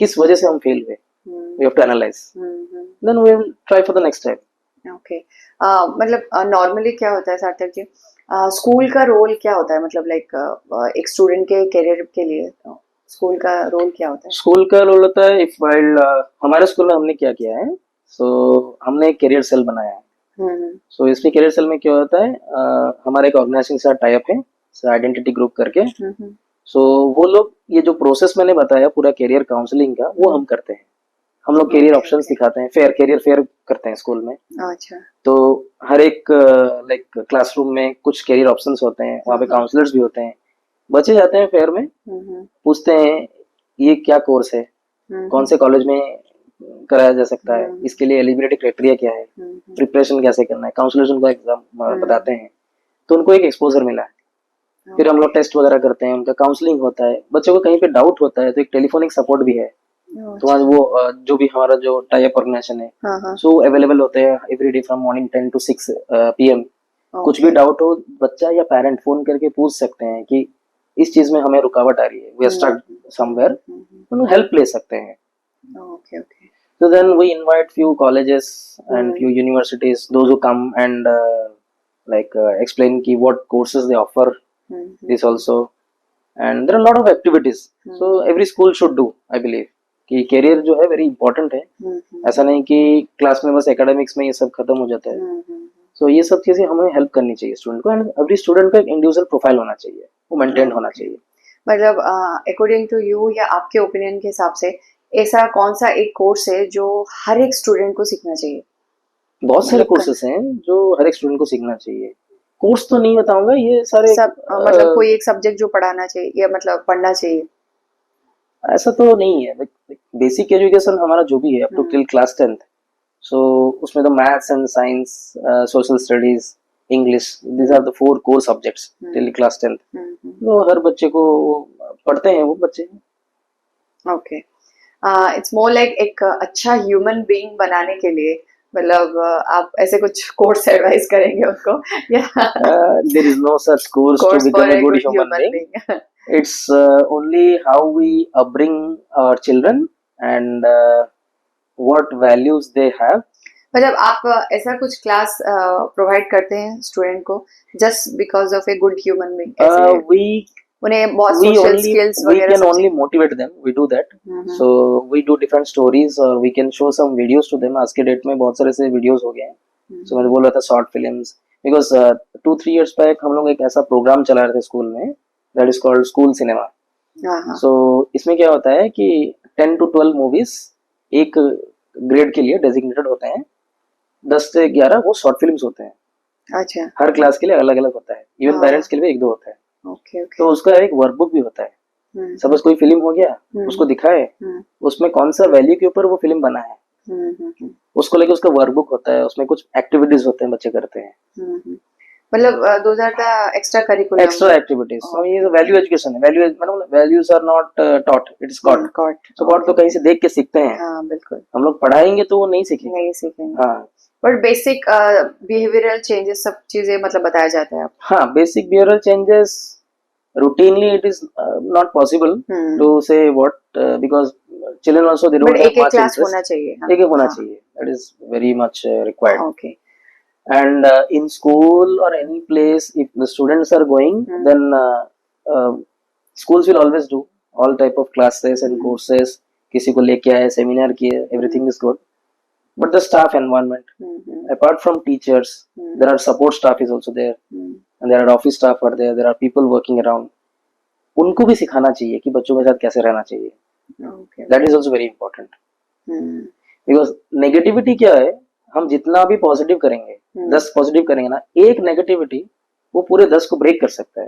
किस वजह से हम फेल हुए. We have to analyze. Then we will try for the next time. Okay. मतलब नॉर्मली क्या होता है सार्थक जी, स्कूल का रोल क्या होता है, मतलब लाइक एक स्टूडेंट के करियर के लिए स्कूल का रोल क्या होता है? स्कूल का रोल होता है इफ वाइल हमारे स्कूल में हमने क्या किया है, सो हमने एक करियर सेल बनाया है. सो इसमें करियर सेल में क्या होता है, हमारे एक ऑर्गेनाइजेशन के साथ टाई अप है, आइडेंटिटी ग्रुप करके. सो वो लोग ये जो प्रोसेस मैंने बताया पूरा करियर काउंसलिंग का वो हम करते हैं. हम लोग करियर ऑप्शंस दिखाते हैं, फेयर करियर फेयर करते हैं स्कूल में. अच्छा. तो हर एक लाइक क्लासरूम में कुछ करियर ऑप्शंस होते हैं, वहाँ पे काउंसलर्स भी होते हैं. बच्चे जाते हैं फेयर में, पूछते हैं ये क्या कोर्स है, कौन से कॉलेज में कराया जा सकता है, इसके लिए एलिजिबिलिटी क्राइटेरिया क्या है, प्रिपरेशन कैसे करना है, काउंसलर्स उनको एग्जाम बताते हैं. तो उनको एक एक्सपोजर मिला है. फिर हम लोग टेस्ट वगैरह करते हैं, उनका काउंसलिंग होता है. बच्चों को कहीं पे डाउट होता है तो एक टेलीफोनिक सपोर्ट भी है. तो आज वो जो भी हमारा जो टाई अप ऑर्गेनाइजेशन है सो अवेलेबल होते हैं every day from morning 10 to 6 PM. कुछ भी डाउट हो बच्चा या पेरेंट फोन करके पूछ सकते हैं कि इस चीज में हमें रुकावट आ रही है, वी आर स्टक समवेयर, तो हेल्प ले सकते हैं. Okay okay. So then we invite few colleges and few universities, those who come and explain ki what courses they offer, this also, and there are a lot of activities. So every school should do, I believe, कि career जो है very important है. ऐसा नहीं कि class में बस academics में ये सब खत्म हो जाता है. सो ये सब चीजें हमें हेल्प करनी चाहिए स्टूडेंट को, एंड एवरी स्टूडेंट का एक इंडिविजुअल प्रोफाइल होना चाहिए, वो मेंटेन होना चाहिए. मतलब अकॉर्डिंग टू यू या आपके ओपिनियन के हिसाब से ऐसा कौन सा एक कोर्स है जो हर एक स्टूडेंट को सीखना चाहिए? बहुत सारे कोर्सेस हैं जो हर एक स्टूडेंट को सीखना चाहिए. कोर्स तो नहीं बताऊंगा, ये सारे मतलब कोई एक सब्जेक्ट जो पढ़ाना चाहिए या मतलब पढ़ना चाहिए, ऐसा तो नहीं है. बेसिक एजुकेशन हमारा जो भी है up to till class 10th, सो उसमें तो maths and science, social studies, English, these are the 4 core subjects till class 10th. तो हर बच्चे को पढ़ते हैं वो बच्चे. ओके. इट्स मोर लाइक एक अच्छा ह्यूमन बीइंग बनाने के लिए, मतलब आप ऐसे कुछ कोर्स एडवाइस करेंगे उनको या? There is no such course to become a good human being. It's only how we bring our children and what values they have. मतलब आप ऐसा कुछ क्लास प्रोवाइड करते हैं स्टूडेंट को just because of a good human being? उन्हें बहुत social skills वगैरह we can only motivate them, we do that. So we do different stories or we can show some videos to them. आज के date में बहुत सारे ऐसे videos हो गए हैं. So मैं बोल रहा था short films, because 2-3 years back हम लोग एक ऐसा प्रोग्राम चला रहे थे स्कूल में, that is called school cinema. So इसमें क्या होता है कि 10 to 12 मूवीज एक ग्रेड के लिए डेजिग्नेटेड होते हैं. 10 से 11 वो शॉर्ट फिल्म्स होते हैं. अच्छा. हर क्लास के लिए अलग अलग होता है, इवन पेरेंट्स के लिए 1-2 होता है. ओके. तो उसका एक वर्कबुक भी होता है. सपोज कोई फिल्म हो गया, उसको दिखाए उसमें कौन सा वैल्यू के ऊपर वो फिल्म बना है, उसको लेके उसका वर्कबुक होता है, उसमें कुछ एक्टिविटीज होते हैं बच्चे करते हैं. मतलब those are the extra curriculum, extra activities. So ये value education है. मतलब values are not taught, it is caught. So caught तो कहीं से देख के सीखते हैं. हाँ बिल्कुल. हम लोग पढ़ाएंगे तो वो नहीं सीखेंगे. हाँ. But basic behavioral changes सब चीजें मतलब बताया जाता है. हाँ, basic behavioral changes routinely it is not possible to say what because children also they don't have much interest. Class होना चाहिए. एक होना चाहिए. That is very much required. Okay. And in school or any place if the students are going then schools will always do all type of classes and courses. किसी को लेके आए, seminar किए, everything is good, but the staff environment apart from teachers there are support staff is also there and there are office staff are there are people working around. उनको भी सिखाना चाहिए कि बच्चों के साथ कैसे रहना चाहिए. That is also very important because negativity क्या है, हम जितना भी पॉजिटिव करेंगे 10 पॉजिटिव करेंगे ना, एक नेगेटिविटी वो पूरे 10 को ब्रेक कर सकता है.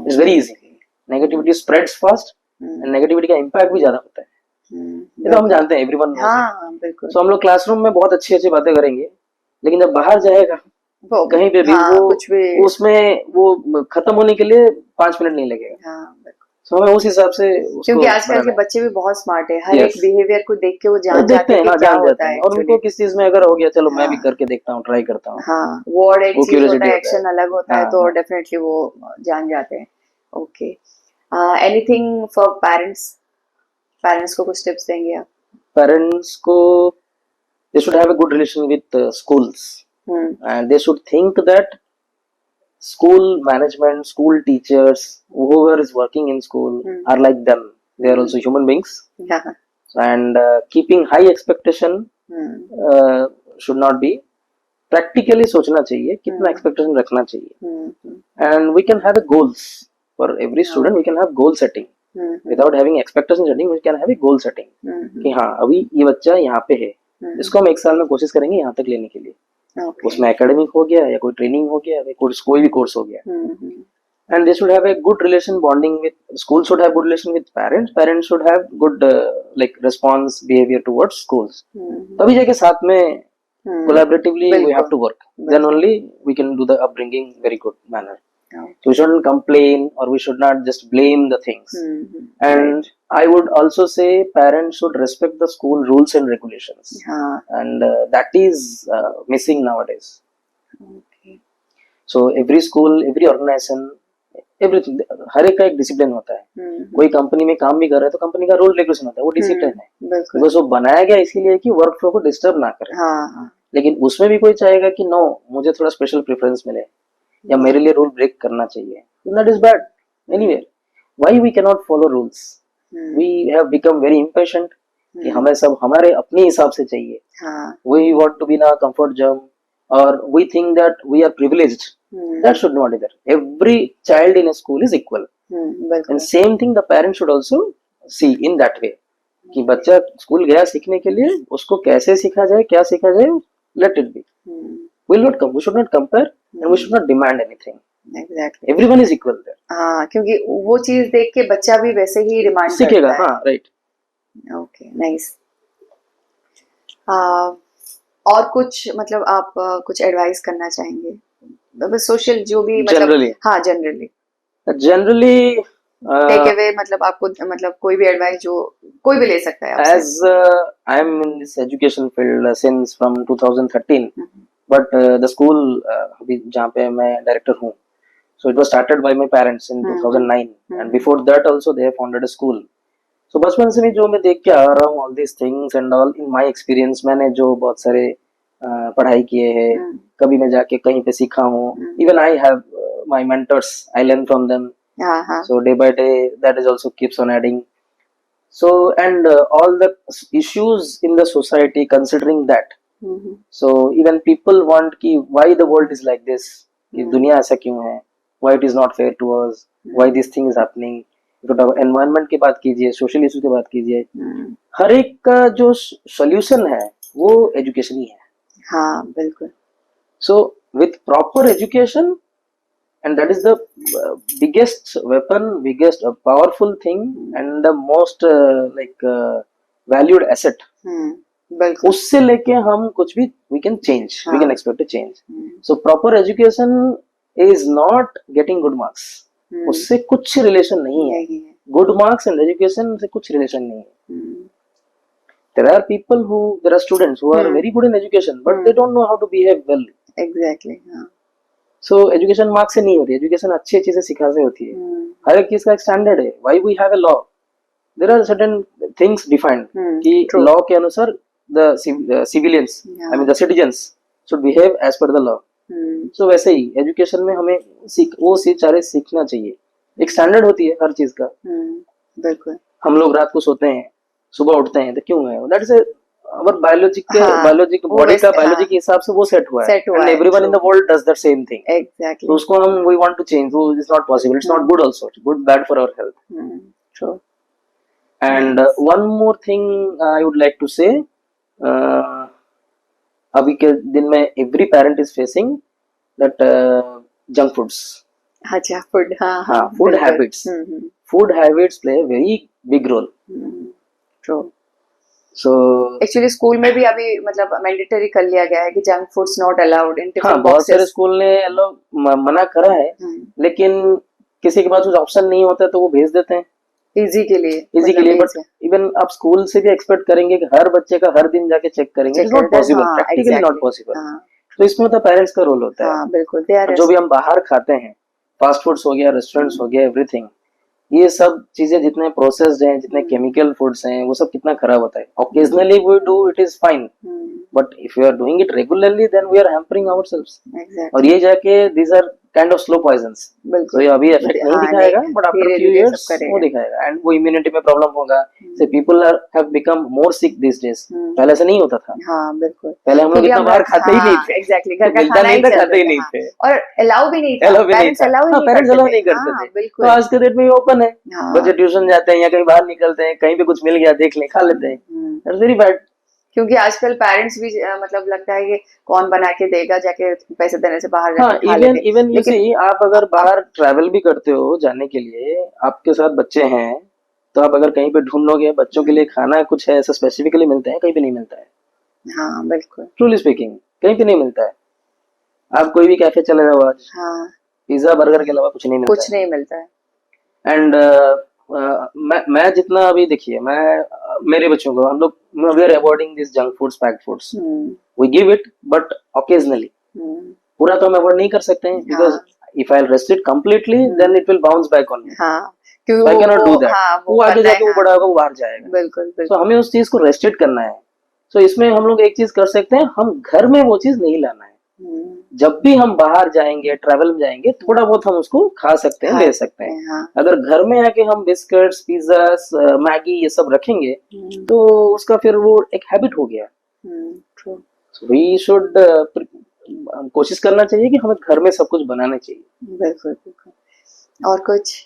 It's very easy. Negativity spreads fast and negativity का इम्पैक्ट भी ज्यादा होता है. ये तो हम जानते हैं, एवरीवन नोस. हाँ बिल्कुल. सो हम लोग क्लासरूम में बहुत अच्छी अच्छी बातें करेंगे लेकिन जब बाहर जाएगा कहीं पे भी वो कुछ भी उसमें वो खत्म होने के लिए 5 मिनट नहीं लगेगा. सो हमें उस हिसाब से उसको क्योंकि आजकल बनाना के है। बच्चे भी बहुत स्मार्ट है, हर Yes. एक बिहेवियर को देख के वो वो जान देखते जाते हैं, हैं कि हाँ क्या जान होता जाते है हैं, और उनको एक्चुअली। किस चीज में अगर हो गया, चलो मैं भी हाँ करके देखता हूँ, ट्राई करता हूँ, हाँ, वर्ड एक वो चीज होता क्यूरियोसिटी है, होता है। एक्शन अलग होता है, हाँ तो हाँ। डेफिनेटली वो जान जाते हैं। Okay, anything for parents, parents को कुछ टिप्स देंगे आप? पेरेंट्स को, they should have a good relation with schools, hmm and they should think that school management, school teachers, whoever is working in school hmm are like them. They are also human beings, हाँ and keeping high expectation uh, should not be. Practically सोचना चाहिए, कितना expectation रखना चाहिए, and we can have a goals for every student. We can have goal setting without having expectation setting. We can have a goal setting कि हाँ अभी ये बच्चा यहाँ पे है, इसको हम एक साल में कोशिश करेंगे यहाँ तक लेने के लिए। ओके उसमें एकेडमिक हो गया या कोई ट्रेनिंग हो गया या कोई भी कोर्स हो गया, and they should have a good relation bonding with school, should have good relation with parents should have good like response behavior towards schools, तभी जाके साथ में collaboratively we have to work, then only we can do the upbringing very good manner. So we shouldn't complain or we should not just blame the things. And I would also say parents should respect the school rules and regulations, and that is missing nowadays. Okay So every school, every organization, everything, हर एक का एक discipline होता है। कोई company में काम भी कर रहा है तो कंपनी का रूल रेगुलेशन होता है, वो डिसिप्लिन है, बिल्कुल बिकॉज वो बनाया गया इसीलिए कि वर्क फ्लो को डिस्टर्ब ना करे। हाँ लेकिन उसमें भी कोई चाहेगा कि नो मुझे थोड़ा स्पेशल प्रेफरेंस मिले या मेरे लिए रूल ब्रेक करना चाहिए, that is bad anywhere. Why we can not follow rules? We have become very impatient कि हमें सब हमारे अपने हिसाब से चाहिए। We want to be in a comfort zone और we think that we are privileged, that should not be there. Every child in a school is equal, and same thing the parent should also see in that way कि बच्चा school गया सीखने के लिए, उसको कैसे सीखा जाए, क्या सीखा जाए, let it be. We should not compare and we should not demand anything. Exactly Everyone is equal there. हाँ, क्योंकि वो चीज देख के बच्चा भी वैसे ही डिमांड सीखेगा, करता हाँ राइट। Okay nice. और कुछ मतलब आप कुछ एडवाइस करना चाहेंगे बस सोशल जो भी मतलब Generally. हाँ जनरली Generally, टेक अवे मतलब आपको मतलब कोई भी एडवाइस जो कोई भी ले सकता है आपसे। as I am in this education field since from 2013, but the school अभी जहाँ पे मैं डायरेक्टर हूँ, so it was started by my parents in 2009, and before that also they have founded a school. So बचपन से भी जो मैं देख के आ रहा हूँ all these things and all in my experience, मैंने जो बहुत सारे पढ़ाई किए हैं, कभी मैं जाके कहीं पे सीखा हूँ, even I have my mentors, I learn from them. So day by day that is also keeps on adding. So and all the issues in the society considering that, so even people want कि why the world is like this, कि दुनिया ऐसा क्यों है, why it is not fair to us, why this thing is happening. Environment की बात कीजिए, social issue की बात कीजिए, हर एक का जो सोल्यूशन है वो एजुकेशन ही है। हाँ बिल्कुल। So with proper education, and that is the biggest weapon, biggest powerful thing, and the most valued asset. बिल्कुल उससे लेके हम कुछ भी we can change, we can expect to change. So proper education is not getting good marks. उससे कुछ relation नहीं है। गुड मार्क्स एंड एजुकेशन से कुछ रिलेशन नहीं है। there are students who are very good in education but they don't know how to behave well. Exactly. So education marks से नहीं होती, एजुकेशन अच्छी चीजें सिखा से होती है। हर एक चीज का एक स्टैंडर्ड है। Why we have a law, there are certain things defined कि लॉ के अनुसार the civilians I mean the citizens should behave as per the law. So वैसे ही एजुकेशन में हमें वो सारे सीखना चाहिए। एक स्टैंडर्ड होती है हर चीज का। बिल्कुल। हम लोग रात को सोते हैं, सुबह उठते हैं, तो क्यों है? That is our biologic body का बायोलॉजी के हिसाब से वो सेट हुआ है। And everyone in the world does the same thing. Exactly. तो उसको हम वी वांट टू चेंज, वो is not possible, it's not good also, good bad for our health. True. And one more thing I would like to say, अभी के दिन में every parent is facing that junk foods. अच्छा food, हाँ food habits. Food habits play a very big role. True. So actually school में भी अभी मतलब मैंडेटरी कर लिया गया है कि junk foods not allowed in tiffin boxes. बहुत सारे स्कूल ने मना करा है, लेकिन किसी के पास कुछ ऑप्शन नहीं होता तो वो भेज देते हैं। इजी के लिए, इजी के लिए, मतलब बट इवन आप स्कूल से भी एक्सपेक्ट करेंगे कि हर बच्चे का हर दिन जाके चेक करेंगे, it's not possible, practically not possible. हाँ तो इसमें होता है पेरेंट्स का रोल होता है। हाँ बिल्कुल, दे आर जो भी हम बाहर खाते हैं, फास्ट फूड्स हो गया, रेस्टोरेंट्स हो गया, एवरीथिंग, ये सब चीजें जितने प्रोसेस्ड हैं, जितने केमिकल फूड्स हैं, वो सब कितना खराब होता है। Occasionally we do it is fine, but if you are doing it regularly then we are hampering ourselves. और ये जाके these are kind of slow poisons. तो ये अभी इफेक्ट नहीं दिखाएगा, बट आफ्टर फ्यू इयर्स वो दिखाएगा, एंड वो इम्यूनिटी में प्रॉब्लम होगा। So people are have become more sick this days. पहले से नहीं होता था। हाँ बिल्कुल, पहले हम लोग इतना बाहर खाते ही नहीं थे, एग्जैक्टली, घर का मिलता खाना नहीं ही था, चलता खाते ही नहीं था, थे, और अलाउ भी नहीं था, अलाउ भी नहीं पेरेंट्स था। अलाउ हाँ, पेरेंट्स अलाउ नहीं करते थे। बिल्कुल। तो आज के डेट में ये ओपन है, बच्चे ट्यूशन जाते हैं या कहीं बाहर निकलते हैं, कहीं पे कुछ मिल गया देख लें, खा लेते हैं, दैट्स वेरी बैड। क्योंकि आजकल पेरेंट्स भी मतलब लगता है कि कौन बना के देगा, जाके पैसे देने से बाहर जाके खा लेते हैं। इवन यू सी, आप अगर बाहर ट्रैवल भी करते हो जाने के लिए, आपके साथ बच्चे हैं, तो आप अगर कहीं पे ढूंढोगे बच्चों के लिए खाना कुछ है ऐसा स्पेसिफिकली मिलता है, कहीं पे नहीं मिलता है। हाँ बिल्कुल, ट्रूली स्पीकिंग कहीं पे नहीं मिलता है। आप कोई भी कैफे चले जाओ आज, हाँ पिज्जा बर्गर के अलावा कुछ नहीं मिलता, कुछ नहीं मिलता है। एंड मैं जितना अभी देखिए, मेरे बच्चों को हम लोग, we are avoiding this junk foods, packed foods, we give it but occasionally. पूरा तो हम अवॉइड नहीं कर सकते हैं, because if I restrict completely then it will bounce back on me. I can not do that. वो आगे जाके वो बड़ा होगा, वो बाहर जाएगा। बिल्कुल बिल्कुल। तो हमें उस चीज को रेस्ट्रिक्ट करना है। तो इसमें हम लोग एक चीज कर सकते हैं, हम घर में वो चीज नहीं लाना है। जब भी हम बाहर जाएंगे, ट्रैवल में जाएंगे, थोड़ा बहुत हम उसको खा सकते हैं, ले सकते हैं। हाँ। अगर घर में आके हम बिस्किट्स, पिज्जा, मैगी ये सब रखेंगे तो उसका फिर वो एक हैबिट हो गया। वी शुड कोशिश करना चाहिए कि हमें घर में सब कुछ बनाना चाहिए। बिल्कुल बिल्कुल। और कुछ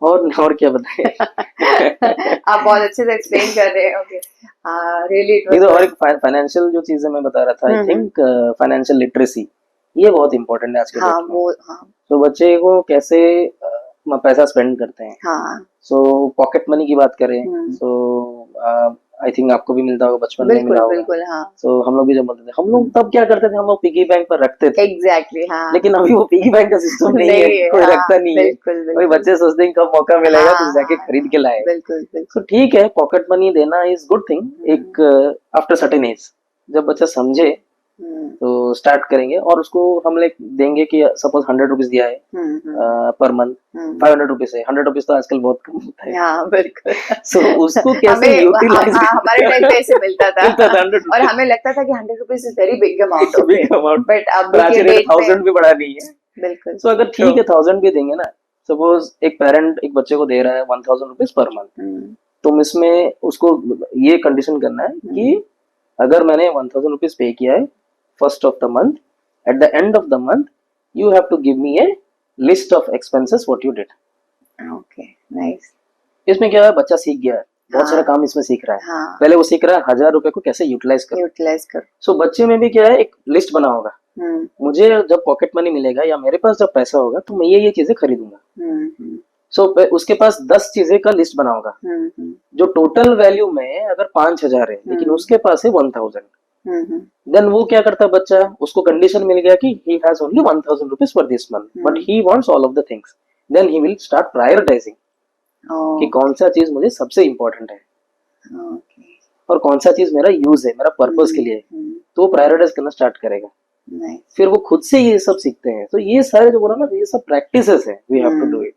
और क्या बताएं। आप बहुत अच्छे से एक्सप्लेन कर रहे हैं। Okay, really it was. और एक फाइनेंशियल जो चीजें मैं बता रहा था, आई थिंक फाइनेंशियल लिटरेसी, ये बहुत इंपॉर्टेंट है आज के डेट में। वो तो बच्चे को कैसे पैसा स्पेंड करते हैं। सो पॉकेट मनी की बात करें, सो आई थिंक आपको भी मिलता होगा, बचपन में मिला होगा। बिल्कुल, हाँ। सो हम लोग भी जब बोलते थे, हम लोग तब क्या करते थे, हम लोग पिगी बैंक पर रखते थे। एग्जैक्टली, हाँ। लेकिन अभी वो पिगी बैंक का सिस्टम नहीं है, कोई रखता नहीं है। कोई बच्चे सोचते हैं कब मौका मिलेगा तो जाके खरीद के लाए। बिल्कुल। तो ठीक है, पॉकेट मनी देना इज गुड थिंग, एक आफ्टर सर्टेन एज जब बच्चा समझे तो स्टार्ट करेंगे, और उसको हम लोग देंगे कि सपोज 100 रुपीज दिया है पर मंथ, 500 रुपीज है। 100 रुपीज तो आजकल बहुत कम होता है। हाँ, बिल्कुल। सो उसको कैसे यूटिलाइज, हमारे टाइम पे ऐसे मिलता था और हमें लगता था कि 100 rupees is very big amount, but अब 1000 भी बड़ा नहीं है। बिल्कुल। सो अगर ठीक है 1000 भी देंगे ना, सपोज एक पेरेंट एक बच्चे को दे रहा है 1000 रुपीज पर मंथ, तो इसमें उसको ये कंडीशन करना है कि अगर मैंने 1000 रुपीज पे किया है first of the month, at the end of the month you have to give me a list of expenses what you did. Okay, nice. इसमें क्या है, बच्चा सीख गया है, बहुत सारा काम इसमें सीख रहा है। पहले वो सीख रहा है 1000 रुपए को कैसे यूटिलाइज कर। सो बच्चे में भी क्या है, एक लिस्ट बना होगा, मुझे जब पॉकेट मनी मिलेगा या मेरे पास जब पैसा होगा तो मैं ये चीजें खरीदूंगा। सो उसके पास 10 चीजें का लिस्ट बना होगा, जो टोटल वैल्यू में अगर 5000 है लेकिन उसके पास है 1000, देन वो क्या करता है बच्चा, उसको कंडीशन मिल गया कि he has only 1000 rupees for this month, but he wants all of the things, then he will start prioritising कि कौन सा चीज मुझे सबसे इम्पोर्टेंट है और कौन सा चीज मेरा यूज है, मेरा पर्पस के लिए है, तो वो प्रायोरिटाइज करना स्टार्ट करेगा। फिर वो खुद से ये सब सीखते हैं। तो ये सारे जो बोला ना, ये सब प्रैक्टिसेस है, we have to do it.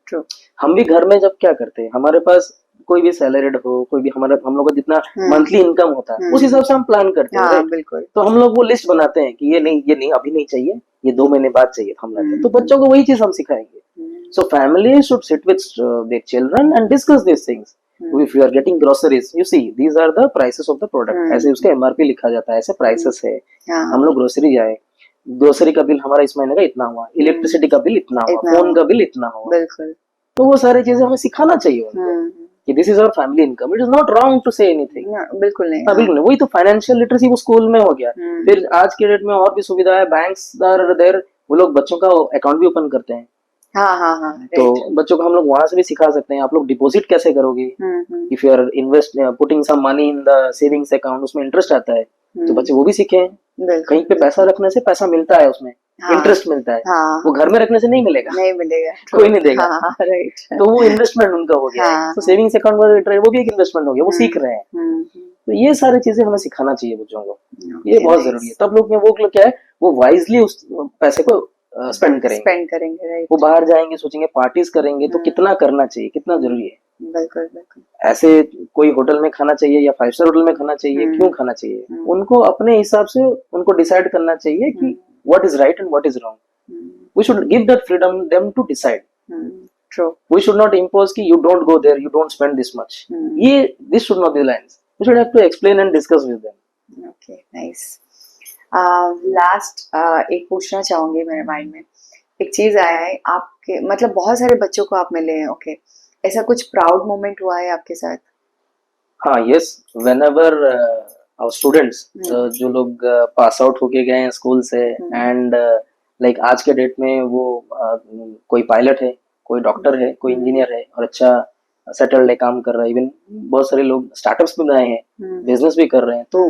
True. हम भी घर में जब क्या करते हैं, हमारे पास कोई भी सैलरीड हो, कोई भी हम लोग का जितना मंथली इनकम होता है उस हिसाब से हम प्लान करते हैं। right? बिल्कुल। तो हम लोग वो लिस्ट बनाते हैं कि ये नहीं अभी नहीं चाहिए, ये 2 महीने बाद चाहिए, हम लाते हैं। तो बच्चों को वही चीज हम सिखाएंगे। So family should sit with their children and discuss this things. If you are getting groceries, you see these are the prices of the product, ऐसे उसका MRP लिखा जाता है, ऐसे प्राइसेस है। हम लोग ग्रोसरी जाए, ग्रोसरी का बिल हमारा इस महीने का इतना हुआ, इलेक्ट्रिसिटी का बिल इतना हुआ, फोन का बिल इतना हुआ। बिल्कुल। तो वो सारी चीजें हमें सिखाना चाहिए कि this is our family income. It is not wrong to say anything. बिल्कुल नहीं। बिल्कुल नहीं। वही तो फाइनेंशियल लिटरेसी वो स्कूल में हो गया। फिर आज के डेट में और भी सुविधा है, बैंक्स आर देयर, वो लोग बच्चों का अकाउंट भी ओपन करते हैं। हाँ, तो बच्चों को हम लोग वहां से भी सिखा सकते हैं, आप लोग डिपॉजिट कैसे करोगे, if you are putting some money in the savings account, उसमें इंटरेस्ट आता है, तो बच्चे वो भी सीखे हैं। बिल्कुल कहीं पे पैसा रखने से पैसा मिलता है, उसमें हाँ, इंटरेस्ट मिलता है, हाँ वो घर में रखने से नहीं मिलेगा, नहीं मिलेगा कोई नहीं देगा। हाँ राइट तो वो इन्वेस्टमेंट उनका हो गया है। हाँ, तो सेविंग्स अकाउंट वो भी एक इन्वेस्टमेंट हो गया, वो सीख रहे हैं। तो ये सारी चीजें हमें सिखाना चाहिए बच्चों को, ये बहुत जरूरी है। तब लोग क्या है, वो वाइजली उस पैसे को स्पेंड करेंगे, राइट वो बाहर जाएंगे, सोचेंगे पार्टीज करेंगे, तो कितना करना चाहिए, कितना जरूरी है। बिल्कुल बिल्कुल ऐसे कोई होटल में खाना चाहिए या 5 स्टार होटल में खाना चाहिए, क्यों खाना चाहिए, उनको अपने हिसाब से उनको डिसाइड करना चाहिए कि what is right and what is wrong. We should give that freedom them to decide. True We should not impose कि you don't go there, you don't spend this much. ये this should not be the lines. We should have to explain and discuss with them. Okay nice last एक पूछना चाहूंगी, मेरे mind में एक चीज आया है आपके, मतलब बहुत सारे बच्चों को आप मिले हैं, ओके ऐसा कुछ प्राउड मोमेंट हुआ है आपके साथ? हाँ yes, whenever our students जो लोग पास आउट होके गए हैं स्कूल से एंड लाइक आज के डेट में वो कोई पायलट है, कोई डॉक्टर है, कोई इंजीनियर है और अच्छा सेटल्ड है, काम कर रहा है। इवन बहुत सारे लोग स्टार्टअप्स में गए हैं, बिजनेस भी कर रहे हैं। तो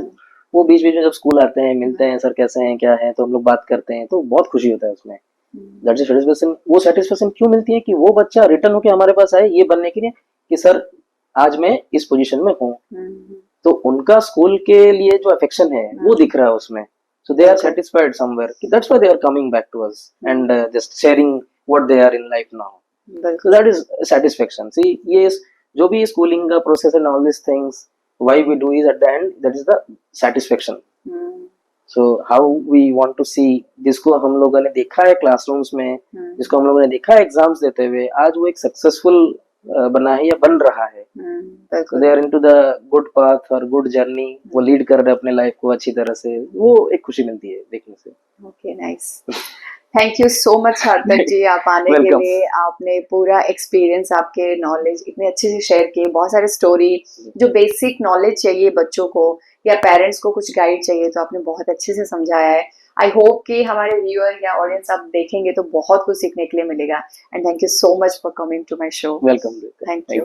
वो बीच बीच में जब स्कूल आते हैं, मिलते हैं, सर कैसे हैं, क्या है, तो हम लोग बात करते हैं, तो बहुत खुशी होता है उसमें। That's satisfaction. वो सेटिस्फेक्शन क्यों मिलती है कि वो बच्चा रिटर्न होके हमारे पास आए ये बनने के लिए कि सर आज मैं इस पोजीशन में हूँ। तो उनका स्कूल के लिए जो अफेक्शन है वो दिख रहा है उसमें। So they are satisfied somewhere. That's why they are coming back to us and just sharing what they are in life now. So that is satisfaction. See, yes, जो भी schooling का process and all these things, why we do is at the end that is the satisfaction. So how we want to see, जिसको हम लोगों ने देखा है classrooms में, जिसको हम लोगों ने देखा है एग्जाम्स देते हुए, आज वो एक सक्सेसफुल बना है या बन रहा है। They are into the good path और गुड जर्नी, वो लीड कर रहे हैं अपने लाइफ को अच्छी तरह से, वो एक खुशी मिलती है देखने से। Okay nice, thank you so much Sarthak ji, आप आने के लिए, आपने पूरा एक्सपीरियंस, आपके नॉलेज इतने अच्छे से शेयर किए, बहुत सारे स्टोरी, जो बेसिक नॉलेज चाहिए बच्चों को या पेरेंट्स को कुछ गाइड चाहिए, तो आपने बहुत अच्छे से समझाया है। आई होप कि हमारे व्यूअर या ऑडियंस आप देखेंगे तो बहुत कुछ सीखने के लिए मिलेगा। And thank you so much for coming to my show. Welcome. Thank you.